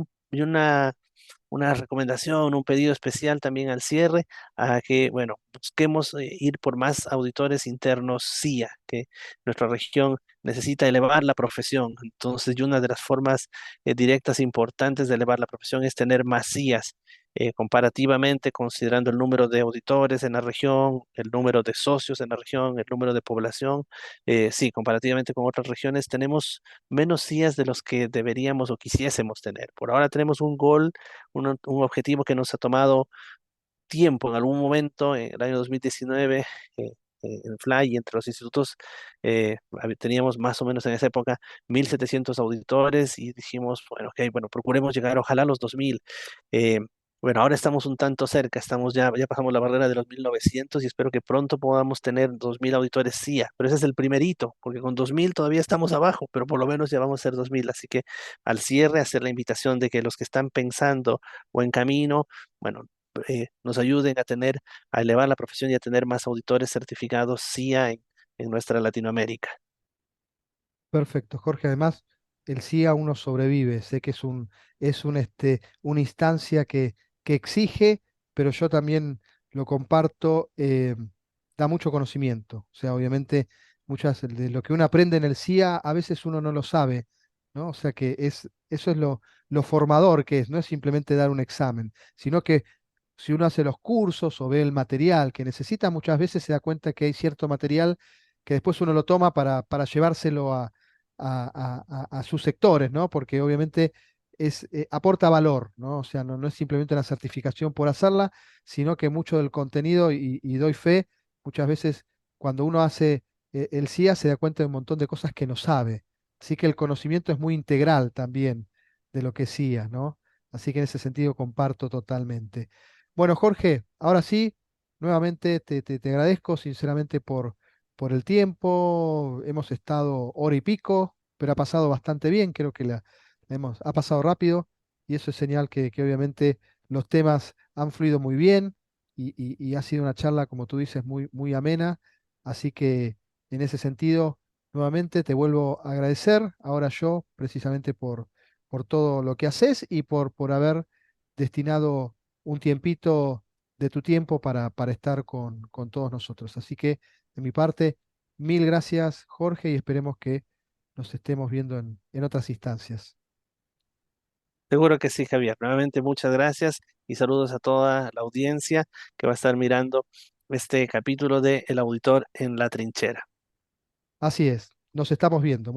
una recomendación, un pedido especial también al cierre, a que, bueno, busquemos ir por más auditores internos CIA, que nuestra región necesita elevar la profesión. Entonces, y una de las formas directas e importantes de elevar la profesión es tener más CIAs. Comparativamente, considerando el número de auditores en la región, el número de socios en la región, el número de población, sí, comparativamente con otras regiones, tenemos menos CIAs de los que deberíamos o quisiésemos tener. Por ahora tenemos un gol, un objetivo que nos ha tomado tiempo en algún momento, en el año 2019, en Fly, entre los institutos, teníamos más o menos en esa época 1.700 auditores y dijimos, bueno, ok, bueno, procuremos llegar ojalá a los 2.000. Eh, bueno, ahora estamos un tanto cerca, ya pasamos la barrera de los 1.900 y espero que pronto podamos tener 2.000 auditores CIA, pero ese es el primer hito, porque con 2.000 todavía estamos abajo, pero por lo menos ya vamos a ser 2.000, así que al cierre hacer la invitación de que los que están pensando o en camino, bueno, nos ayuden a elevar la profesión y a tener más auditores certificados CIA en nuestra Latinoamérica. Perfecto, Jorge. Además, el CIA uno sobrevive. Sé que una instancia que exige, pero yo también lo comparto, da mucho conocimiento. O sea, obviamente, muchas de lo que uno aprende en el CIA, a veces uno no lo sabe, ¿no? O sea que eso es lo formador que es, no es simplemente dar un examen, sino que si uno hace los cursos o ve el material que necesita, muchas veces se da cuenta que hay cierto material que después uno lo toma para llevárselo a sus sectores, ¿no? Porque obviamente aporta valor, ¿no? O sea, no es simplemente una certificación por hacerla, sino que mucho del contenido, y doy fe, muchas veces cuando uno hace el CIA se da cuenta de un montón de cosas que no sabe. Así que el conocimiento es muy integral también de lo que es CIA, ¿no? Así que en ese sentido comparto totalmente. Bueno, Jorge, ahora sí, nuevamente te agradezco sinceramente por el tiempo. Hemos estado hora y pico, pero ha pasado bastante bien. Creo que ha pasado rápido y eso es señal que obviamente los temas han fluido muy bien y ha sido una charla, como tú dices, muy, muy amena. Así que en ese sentido, nuevamente te vuelvo a agradecer, ahora yo, precisamente por todo lo que haces y por haber destinado un tiempito de tu tiempo para estar con todos nosotros. Así que, de mi parte, mil gracias, Jorge, y esperemos que nos estemos viendo en otras instancias. Seguro que sí, Javier. Nuevamente, muchas gracias y saludos a toda la audiencia que va a estar mirando este capítulo de El Auditor en la Trinchera. Así es, nos estamos viendo.